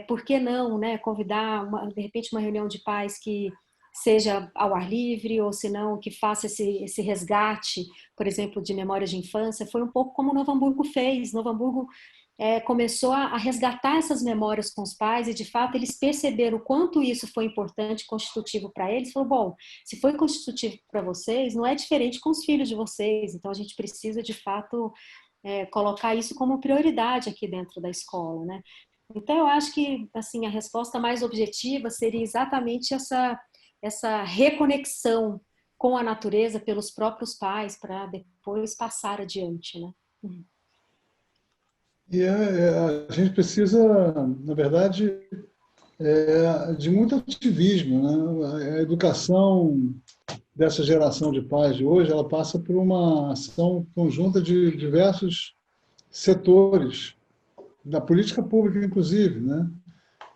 por que não, né, convidar, de repente, uma reunião de pais que seja ao ar livre, ou se não, que faça esse resgate, por exemplo, de memórias de infância. Foi um pouco como Novo Hamburgo fez. Novo Hamburgo começou a resgatar essas memórias com os pais e, de fato, eles perceberam o quanto isso foi importante, constitutivo para eles. Falou, bom, se foi constitutivo para vocês, não é diferente com os filhos de vocês. Então, a gente precisa, de fato, colocar isso como prioridade aqui dentro da escola, né? Então, eu acho que, assim, a resposta mais objetiva seria exatamente essa reconexão com a natureza pelos próprios pais para depois passar adiante, né? E a gente precisa, na verdade, de muito ativismo, né? A educação dessa geração de pais de hoje, ela passa por uma ação conjunta de diversos setores, da política pública, inclusive, né?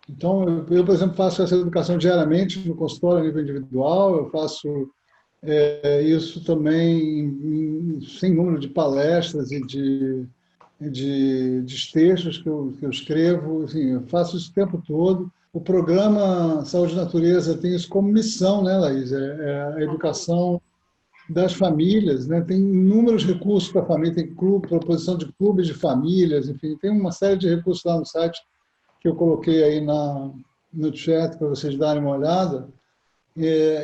Então, eu, por exemplo, faço essa educação diariamente no consultório a nível individual, eu faço isso também sem número de palestras e de textos que eu escrevo, enfim, eu faço isso o tempo todo. O programa Saúde e Natureza tem isso como missão, né, Laís? A educação das famílias, né? Tem inúmeros recursos para a família, tem proposição de clubes de famílias, enfim, tem uma série de recursos lá no site que eu coloquei aí no chat para vocês darem uma olhada.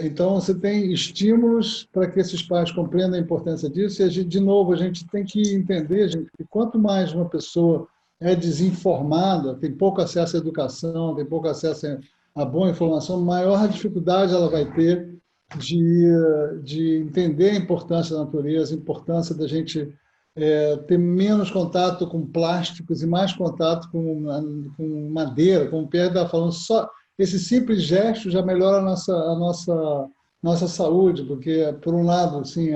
Então, você tem estímulos para que esses pais compreendam a importância disso, e, de novo, a gente tem que entender, gente, que quanto mais uma pessoa é desinformada, tem pouco acesso à educação, tem pouco acesso a boa informação, maior a dificuldade ela vai ter de entender a importância da natureza, a importância da gente ter menos contato com plásticos e mais contato com madeira, como o Pierre estava falando. Só esse simples gesto já melhora a nossa saúde, porque, por um lado, assim,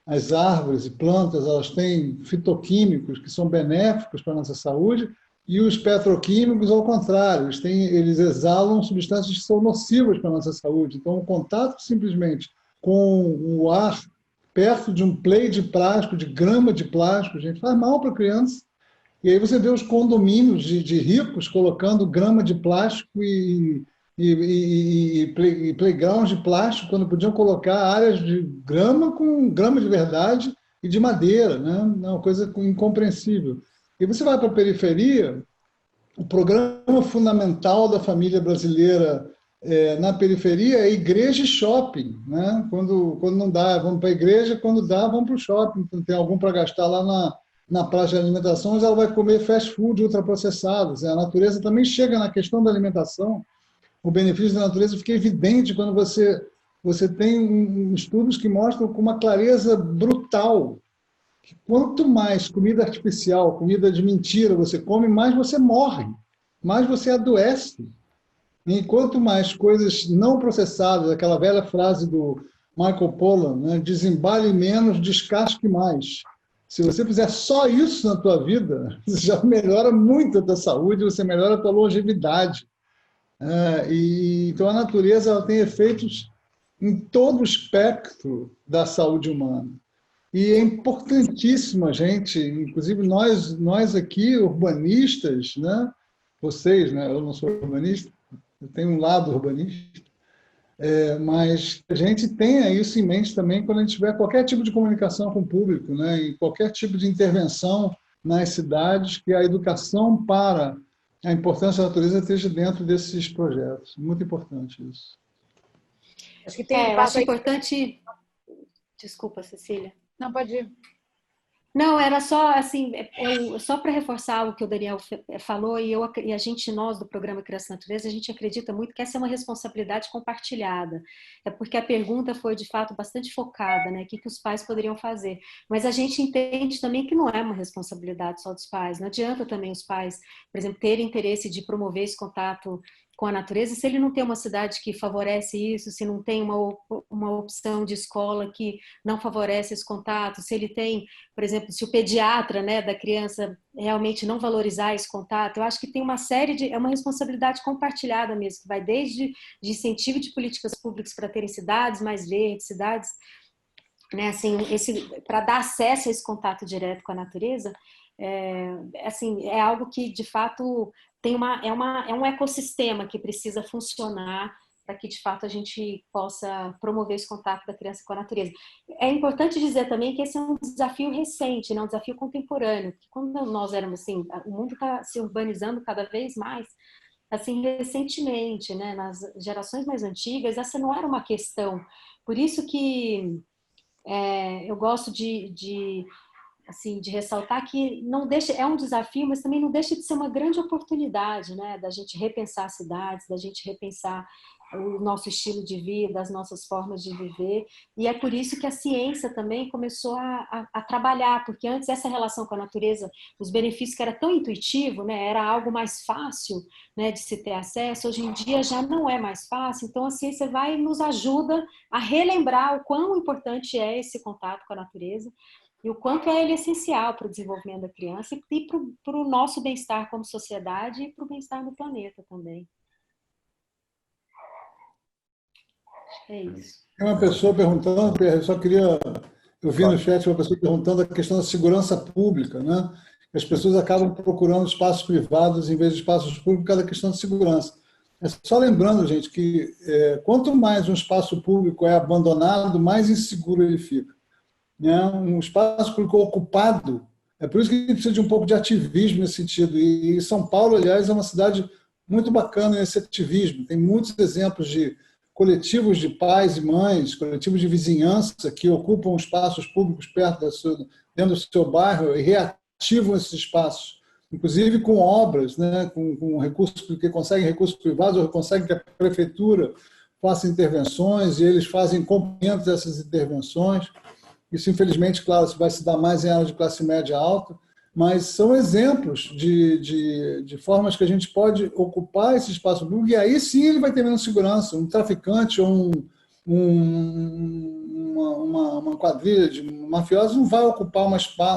as árvores e plantas, elas têm fitoquímicos que são benéficos para a nossa saúde, e os petroquímicos, ao contrário, eles exalam substâncias que são nocivas para a nossa saúde. Então, o contato simplesmente com o ar perto de um play de plástico, de grama de plástico, gente, faz mal para a criança. E aí você vê os condomínios de ricos colocando grama de plástico e playgrounds de plástico, quando podiam colocar áreas de grama com grama de verdade e de madeira, né? É uma coisa incompreensível. E você vai para a periferia, o programa fundamental da família brasileira na periferia é igreja e shopping, né? Quando não dá, vamos para a igreja, quando dá, vamos para o shopping. Então, tem algum para gastar lá na praça de alimentação, mas ela vai comer fast food ultraprocessados. A natureza também chega na questão da alimentação. O benefício da natureza fica evidente quando você tem estudos que mostram com uma clareza brutal que quanto mais comida artificial, comida de mentira você come, mais você morre, mais você adoece. E quanto mais coisas não processadas, aquela velha frase do Michael Pollan, né, desembale menos, descasque mais. Se você fizer só isso na tua vida, você já melhora muito a tua saúde, você melhora a tua longevidade. Então, a natureza ela tem efeitos em todo o espectro da saúde humana. E é importantíssimo, gente, inclusive nós aqui, urbanistas, né? Vocês, né? Eu não sou urbanista, eu tenho um lado urbanista, mas a gente tenha isso em mente também quando a gente tiver qualquer tipo de comunicação com o público, né? E qualquer tipo de intervenção nas cidades, que a educação para a importância da natureza esteja dentro desses projetos. Muito importante isso. Acho que tem eu acho importante... Desculpa, Cecília. Não, pode ir. Não, era só assim, só para reforçar o que o Daniel falou, e nós do programa Criança e Natureza, a gente acredita muito que essa é uma responsabilidade compartilhada. É porque a pergunta foi, de fato, bastante focada, né? O que os pais poderiam fazer. Mas a gente entende também que não é uma responsabilidade só dos pais. Não adianta também os pais, por exemplo, terem interesse de promover esse contato com a natureza, se ele não tem uma cidade que favorece isso, se não tem uma opção de escola que não favorece esse contato, se ele tem, por exemplo, se o pediatra, né, da criança realmente não valorizar esse contato, eu acho que tem uma série é uma responsabilidade compartilhada mesmo, que vai desde de incentivo de políticas públicas para terem cidades mais verdes, cidades, né, assim, para dar acesso a esse contato direto com a natureza, é algo que, de fato, é um ecossistema que precisa funcionar para que, de fato, a gente possa promover esse contato da criança com a natureza. É importante dizer também que esse é um desafio recente, não um desafio contemporâneo. Quando nós éramos assim, o mundo está se urbanizando cada vez mais, assim, recentemente, né? Nas gerações mais antigas, essa não era uma questão. Por isso que eu gosto de ressaltar que é um desafio, mas também não deixa de ser uma grande oportunidade, né, da gente repensar as cidades, da gente repensar o nosso estilo de vida, as nossas formas de viver, e é por isso que a ciência também começou a trabalhar, porque antes essa relação com a natureza, os benefícios que era tão intuitivo, né, era algo mais fácil, né, de se ter acesso, hoje em dia já não é mais fácil, então a ciência vai e nos ajuda a relembrar o quão importante é esse contato com a natureza, e o quanto ele é essencial para o desenvolvimento da criança e para o nosso bem-estar como sociedade e para o bem-estar do planeta também. É isso. Tem uma pessoa perguntando, eu vi no chat uma pessoa perguntando a questão da segurança pública, né? As pessoas acabam procurando espaços privados em vez de espaços públicos por causa da questão de segurança. É só lembrando, gente, que quanto mais um espaço público é abandonado, mais inseguro ele fica. Né? Um espaço público ocupado, é por isso que a gente precisa de um pouco de ativismo nesse sentido. E São Paulo, aliás, é uma cidade muito bacana nesse ativismo. Tem muitos exemplos de coletivos de pais e mães, coletivos de vizinhança que ocupam espaços públicos dentro do seu bairro e reativam esses espaços, inclusive com obras, né, com recursos, que conseguem recursos privados ou conseguem que a prefeitura faça intervenções e eles fazem complementos dessas intervenções. Isso, infelizmente, claro, vai se dar mais em área de classe média alta, mas são exemplos de formas que a gente pode ocupar esse espaço público e aí sim ele vai ter menos segurança. Um traficante ou uma quadrilha de mafiosos não vai ocupar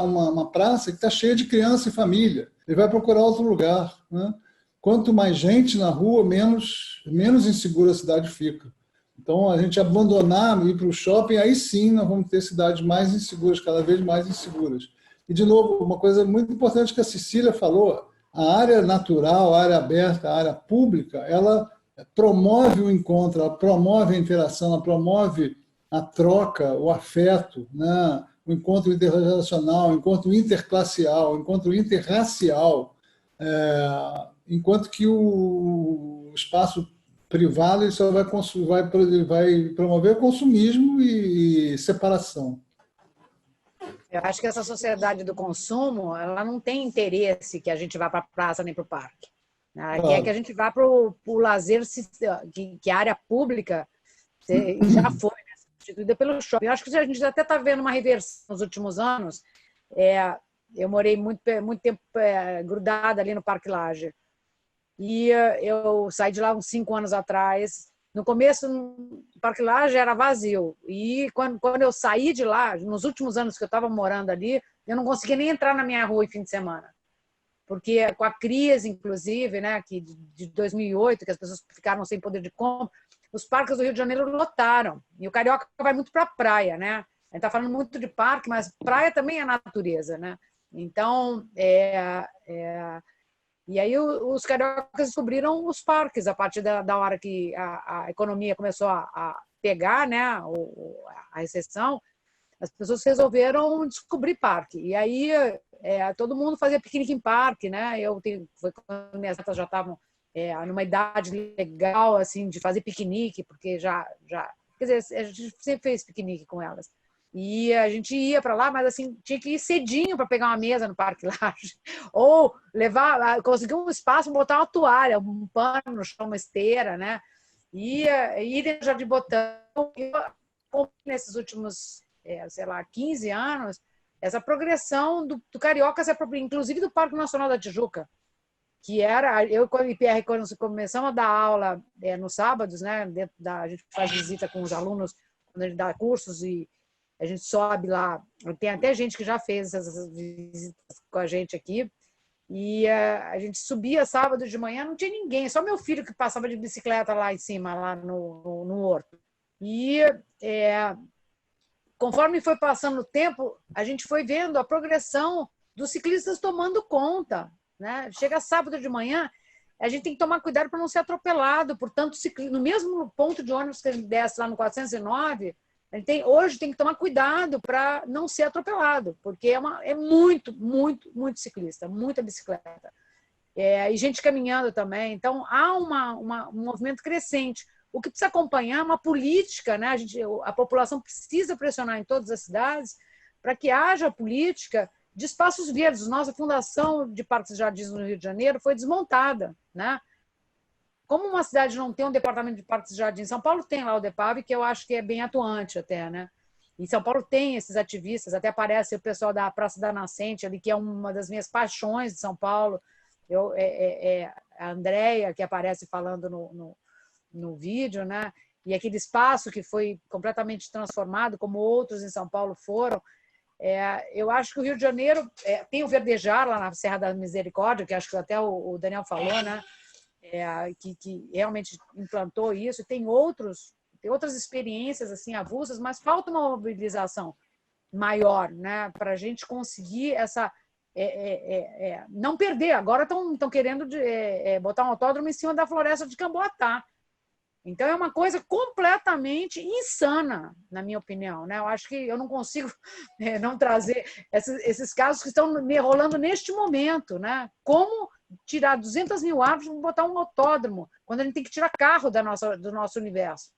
uma praça que está cheia de criança e família. Ele vai procurar outro lugar. Né? Quanto mais gente na rua, menos insegura a cidade fica. Então, a gente abandonar, ir para o shopping, aí sim nós vamos ter cidades mais inseguras, cada vez mais inseguras. E, de novo, uma coisa muito importante que a Cecília falou, a área natural, a área aberta, a área pública, ela promove o encontro, ela promove a interação, ela promove a troca, o afeto, né? O encontro interrelacional, o encontro interclasseal, o encontro interracial, enquanto que o espaço privado ele só vai promover consumismo e separação. Eu acho que essa sociedade do consumo, ela não tem interesse que a gente vá para a praça nem para o parque. Ela quer que a gente vá para o lazer, que a área pública já foi, né, substituída pelo shopping. Eu acho que a gente até está vendo uma reversão nos últimos anos. Eu morei muito tempo grudada ali no Parque Lage. E eu saí de lá uns 5 anos atrás. No começo, o Parque Lage era vazio. E quando eu saí de lá, nos últimos anos que eu estava morando ali, eu não conseguia nem entrar na minha rua em fim de semana. Porque com a crise, inclusive, né, que de 2008, que as pessoas ficaram sem poder de compra, os parques do Rio de Janeiro lotaram. E o carioca vai muito para a praia, né? A gente está falando muito de parque, mas praia também é natureza, né? Então, e aí os cariocas descobriram os parques a partir da hora que a economia começou a pegar, né, a recessão. As pessoas resolveram descobrir parque. E aí todo mundo fazia piquenique em parque, né? Foi quando minhas netas já estavam numa idade legal assim de fazer piquenique, porque quer dizer, a gente sempre fez piquenique com elas. E a gente ia para lá, mas assim tinha que ir cedinho para pegar uma mesa no Parque Lage, ou conseguir um espaço, botar uma toalha, um pano no chão, uma esteira, né? E ir dentro do Jardim Botânico. Nesses últimos, 15 anos, essa progressão do carioca, inclusive do Parque Nacional da Tijuca, que era eu com a IPR, quando começamos a dar aula nos sábados, né? A gente faz visita com os alunos quando a gente dá cursos e a gente sobe lá, tem até gente que já fez essas visitas com a gente aqui, e a gente subia sábado de manhã, não tinha ninguém, só meu filho que passava de bicicleta lá em cima, lá no horto. E conforme foi passando o tempo, a gente foi vendo a progressão dos ciclistas tomando conta, né? Chega sábado de manhã, a gente tem que tomar cuidado para não ser atropelado por tanto ciclista. No mesmo ponto de ônibus que a gente desce lá no 409, hoje tem que tomar cuidado para não ser atropelado, porque é muito, muito, muito ciclista, muita bicicleta. E gente caminhando também. Então, há um movimento crescente. O que precisa acompanhar é uma política, né? A população precisa pressionar em todas as cidades para que haja política de espaços verdes. Nossa Fundação de Parques e Jardins no Rio de Janeiro foi desmontada, né? Como uma cidade não tem um departamento de parques e jardins, São Paulo tem lá o DEPAV, que eu acho que é bem atuante até, né? E São Paulo tem esses ativistas, até aparece o pessoal da Praça da Nascente, ali, que é uma das minhas paixões de São Paulo. A Andréia, que aparece falando no vídeo, né? E aquele espaço que foi completamente transformado, como outros em São Paulo foram. Eu acho que o Rio de Janeiro tem o Verdejar, lá na Serra da Misericórdia, que acho que até o Daniel falou, né? Que realmente implantou isso. Tem outras experiências assim avulsas, mas falta uma mobilização maior, né, para a gente conseguir essa não perder. Agora estão querendo botar um autódromo em cima da floresta de Camboatá. Então, é uma coisa completamente insana, na minha opinião, né? Eu acho que eu não consigo não trazer esses casos que estão rolando neste momento, né? Como tirar 200 mil árvores para botar um autódromo, quando a gente tem que tirar carro do nosso universo.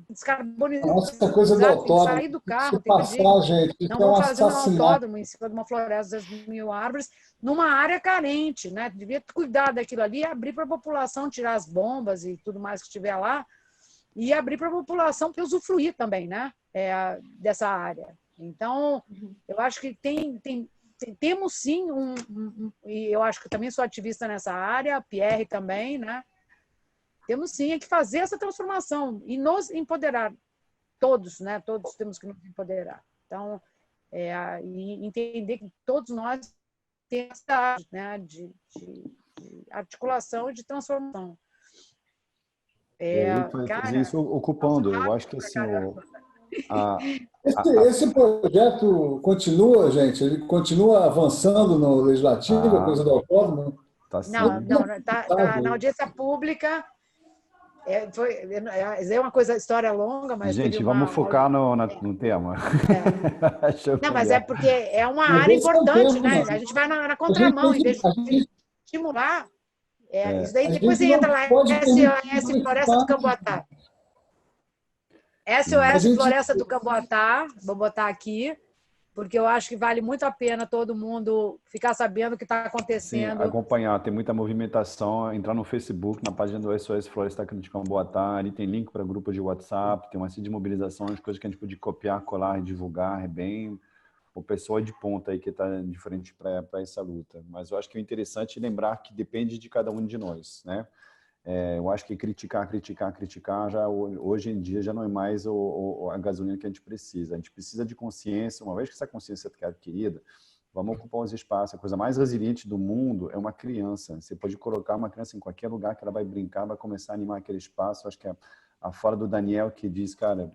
Descarbonizar, Essa coisa do autódromo, sair do carro, se passar, gente, isso não é um vamos fazer um assassinato. autódromo em cima de uma floresta de 200 mil árvores numa área carente, né? Devia cuidar daquilo ali, abrir para a população, tirar as bombas e tudo mais que estiver lá, e abrir para a população para usufruir também, né? Dessa área. Então, eu acho que temos sim e eu acho que também sou ativista nessa área, a Pierre também, né? Temos sim que fazer essa transformação e nos empoderar. Todos, né? Todos temos que nos empoderar. Então, e entender que todos nós temos essa área, né? de articulação e de transformação. Fazer isso ocupando. Eu acho que assim, esse projeto continua, gente? Ele continua avançando no legislativo, a coisa do autódromo? Não, tá na audiência pública. É uma história longa, mas... Gente, vamos focar no tema. Não, mas é porque é uma área importante, né? A gente vai na contramão, em vez de estimular. Isso daí depois entra lá, SOS Floresta do Camboatá. SOS Floresta do Camboatá, vou botar aqui, porque eu acho que vale muito a pena todo mundo ficar sabendo o que está acontecendo. Sim, acompanhar, tem muita movimentação, entrar no Facebook, na página do SOS Floresta aqui de Camboatá, ali tem link para grupos de WhatsApp, tem uma série de mobilizações, coisas que a gente pode copiar, colar e divulgar, bem o pessoal de ponta aí que está de frente para essa luta. Mas eu acho que o interessante é lembrar que depende de cada um de nós, né? Eu acho que criticar já hoje em dia já não é mais a gasolina que a gente precisa. A gente precisa de consciência. Uma vez que essa consciência é adquirida, vamos ocupar os espaços. A coisa mais resiliente do mundo é uma criança. Você pode colocar uma criança em qualquer lugar que ela vai brincar, vai começar a animar aquele espaço. Acho que a fala do Daniel que diz, cara,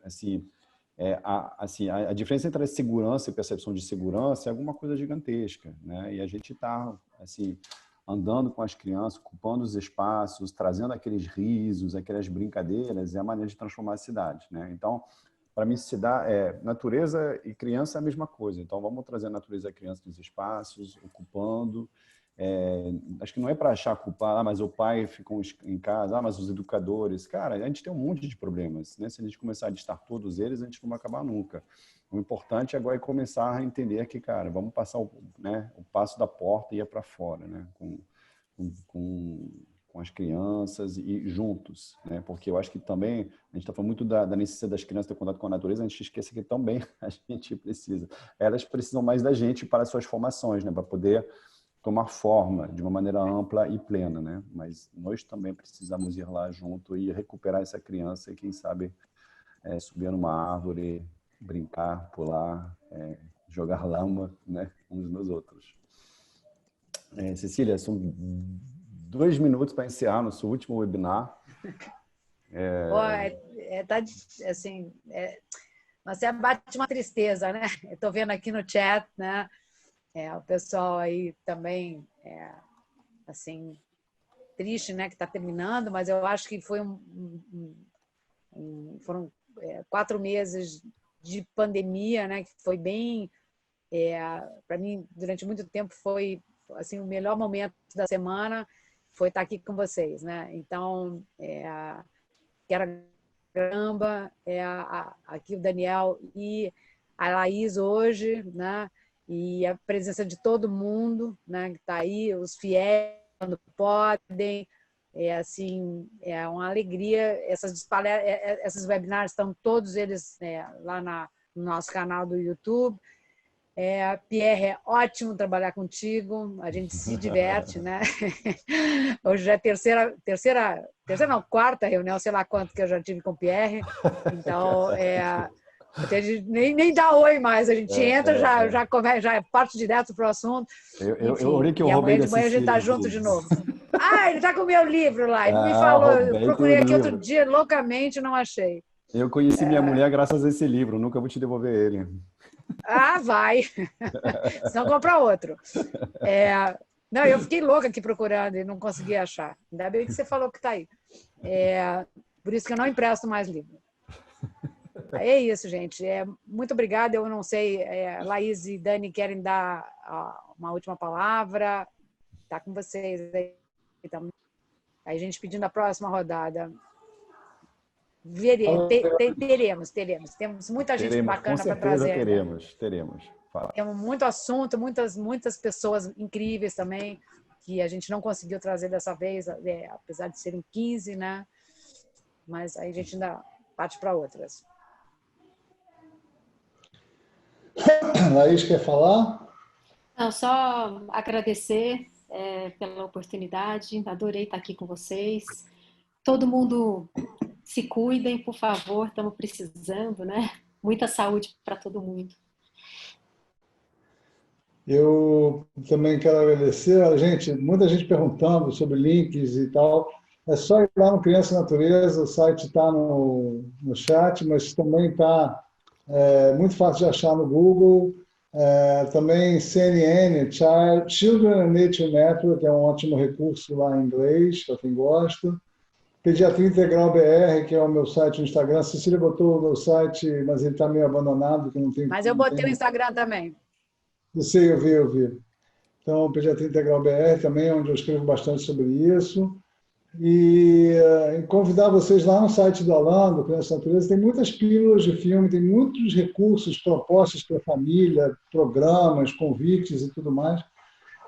assim, a diferença entre a segurança e percepção de segurança é alguma coisa gigantesca, né? E a gente está, assim, andando com as crianças, ocupando os espaços, trazendo aqueles risos, aquelas brincadeiras, é a maneira de transformar a cidade, né? Então, para mim, natureza e criança é a mesma coisa. Então, vamos trazer a natureza e a criança nos espaços, ocupando. Acho que não é para achar culpa, mas o pai ficou em casa, mas os educadores. Cara, a gente tem um monte de problemas, né? Se a gente começar a listar todos eles, a gente não vai acabar nunca. O importante agora é começar a entender que, cara, vamos passar o passo da porta e ir para fora, né? Com as crianças e juntos, né? Porque eu acho que também a gente está falando muito da necessidade das crianças ter contato com a natureza, a gente esquece que também a gente precisa. Elas precisam mais da gente para suas formações, né? Para poder tomar forma de uma maneira ampla e plena, né? Mas nós também precisamos ir lá junto e recuperar essa criança e, quem sabe, subir numa árvore, brincar, pular, jogar lama, né? Uns nos outros. Cecília, são 2 minutos para encerrar nosso último webinar. Tá assim, você bate uma tristeza, né? Eu estou vendo aqui no chat, né? O pessoal aí também, assim, triste, né? Que está terminando, mas eu acho que foi foram 4 meses de pandemia, né? Que foi bem, para mim, durante muito tempo foi assim o melhor momento da semana foi estar aqui com vocês, né? Então, quero caramba, aqui o Daniel e a Laís hoje, né? E a presença de todo mundo, né? Que está aí, os fiéis quando podem, assim, é uma alegria. Esses webinars estão todos eles lá no nosso canal do YouTube. Pierre, é ótimo trabalhar contigo, a gente se diverte, né? Hoje já é quarta reunião, sei lá quanto que eu já tive com o Pierre, então nem dá oi mais, a gente entra, já parte direto para o assunto. Eu olhei que eu roubei. E amanhã de manhã a gente está junto de novo. Ele está com o meu livro lá, ele me falou, eu procurei aqui outro dia loucamente, não achei. Eu conheci minha mulher graças a esse livro, nunca vou te devolver ele. Ah, vai! Senão compra outro. Não, eu fiquei louca aqui procurando e não consegui achar. Ainda bem que você falou que está aí. Por isso que eu não empresto mais livro. É isso, gente. Muito obrigada. Eu não sei, Laís e Dani querem dar uma última palavra. Está com vocês aí. Aí a gente pedindo a próxima rodada. Teremos. Temos muita gente bacana para trazer. Teremos. Fala. Temos muito assunto, muitas pessoas incríveis também, que a gente não conseguiu trazer dessa vez, apesar de serem 15, né? Mas aí a gente ainda parte para outras. Laís, quer falar? Não, só agradecer pela oportunidade, adorei estar aqui com vocês. Todo mundo se cuidem, por favor, estamos precisando, né? Muita saúde para todo mundo. Eu também quero agradecer. Gente, muita gente perguntando sobre links e tal. É só ir lá no Criança Natureza, o site está no chat, mas também está muito fácil de achar no Google. Também CNN, Children and Nature Network, é um ótimo recurso lá em inglês, para quem gosta. Pediatria Integral BR, que é o meu site no Instagram. A Cecília botou o meu site, mas ele está meio abandonado. Que não tem, mas eu botei o Instagram também. Eu sei, eu vi. Então, Pediatria Integral BR também, onde eu escrevo bastante sobre isso. E convidar vocês lá no site do Alan, do Criança Natureza, tem muitas pílulas de filme, tem muitos recursos, propostas para a família, programas, convites e tudo mais.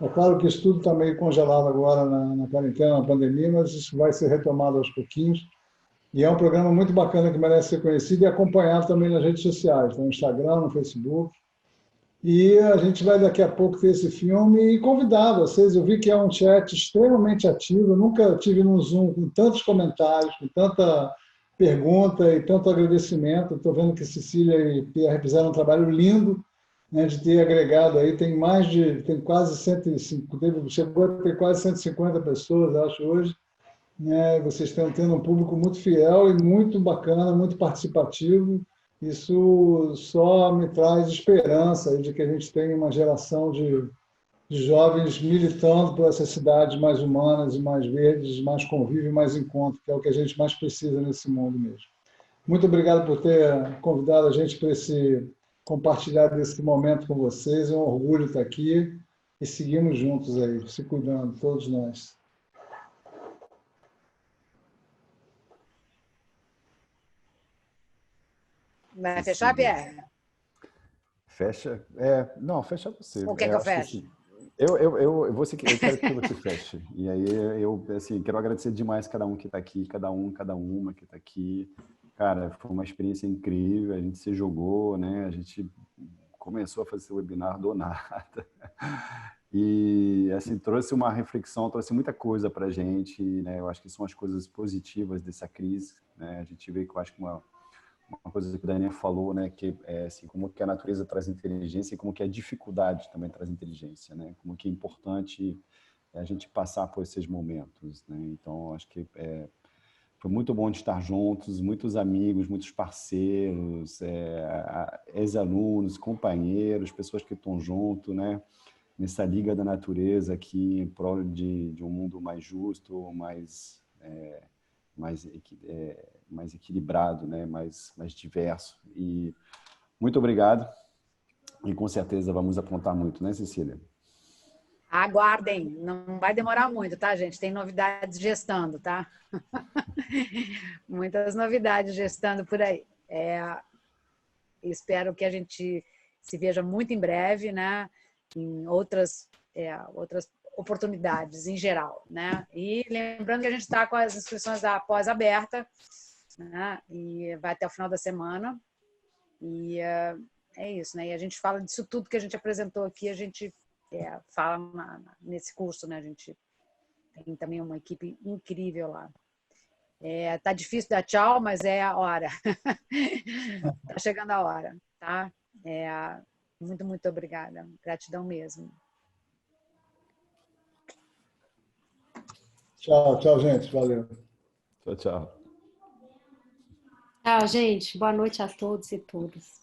É claro que isso tudo está meio congelado agora na quarentena, na pandemia, mas isso vai ser retomado aos pouquinhos. E é um programa muito bacana que merece ser conhecido e acompanhado também nas redes sociais, no Instagram, no Facebook. E a gente vai daqui a pouco ter esse filme e convidar vocês. Eu vi que é um chat extremamente ativo. Eu nunca tive num Zoom com tantos comentários, com tanta pergunta e tanto agradecimento. Estou vendo que Cecília e Pierre fizeram um trabalho lindo, né, de ter agregado aí. Tem quase 105, chegou a ter quase 150 pessoas, acho, hoje. Né? Vocês estão tendo um público muito fiel e muito bacana, muito participativo. Isso só me traz esperança de que a gente tenha uma geração de jovens militando por essas cidades mais humanas e mais verdes, mais convívio e mais encontro, que é o que a gente mais precisa nesse mundo mesmo. Muito obrigado por ter convidado a gente para compartilhar desse momento com vocês. É um orgulho estar aqui e seguimos juntos aí, se cuidando, todos nós. Vai fechar, Pierre? Fecha? Não, fecha você. O que eu fecho? Eu quero que você feche. E aí eu assim, quero agradecer demais cada um que está aqui, cada uma que está aqui. Cara, foi uma experiência incrível, a gente se jogou, né? A gente começou a fazer esse webinar do nada. E assim, trouxe uma reflexão, trouxe muita coisa para a gente, né? Eu acho que são as coisas positivas dessa crise, né? A gente vê que eu acho que uma coisa que o Daniel falou, né, que é assim, como que a natureza traz inteligência e como que a dificuldade também traz inteligência, né? Como que é importante a gente passar por esses momentos, né? Então, acho que foi muito bom de estar juntos, muitos amigos, muitos parceiros, ex-alunos, companheiros, pessoas que estão junto, né? Nessa liga da natureza aqui em prol de um mundo mais justo, mais equilibrado, né? mais diverso. E muito obrigado. E com certeza vamos aprontar muito, né, Cecília? Aguardem, não vai demorar muito, tá, gente? Tem novidades gestando, tá? Muitas novidades gestando por aí. Espero que a gente se veja muito em breve, né? Em outras oportunidades em geral, né? E lembrando que a gente está com as inscrições da pós aberta, né? E vai até o final da semana. E é isso, né? E a gente fala disso tudo que a gente apresentou aqui, a gente fala nesse curso, né? A gente tem também uma equipe incrível lá. Tá difícil dar tchau, mas é a hora. Tá chegando a hora, tá? Muito, muito obrigada. Gratidão mesmo. Tchau, gente. Valeu. Tchau. Tchau, gente. Boa noite a todos e todas.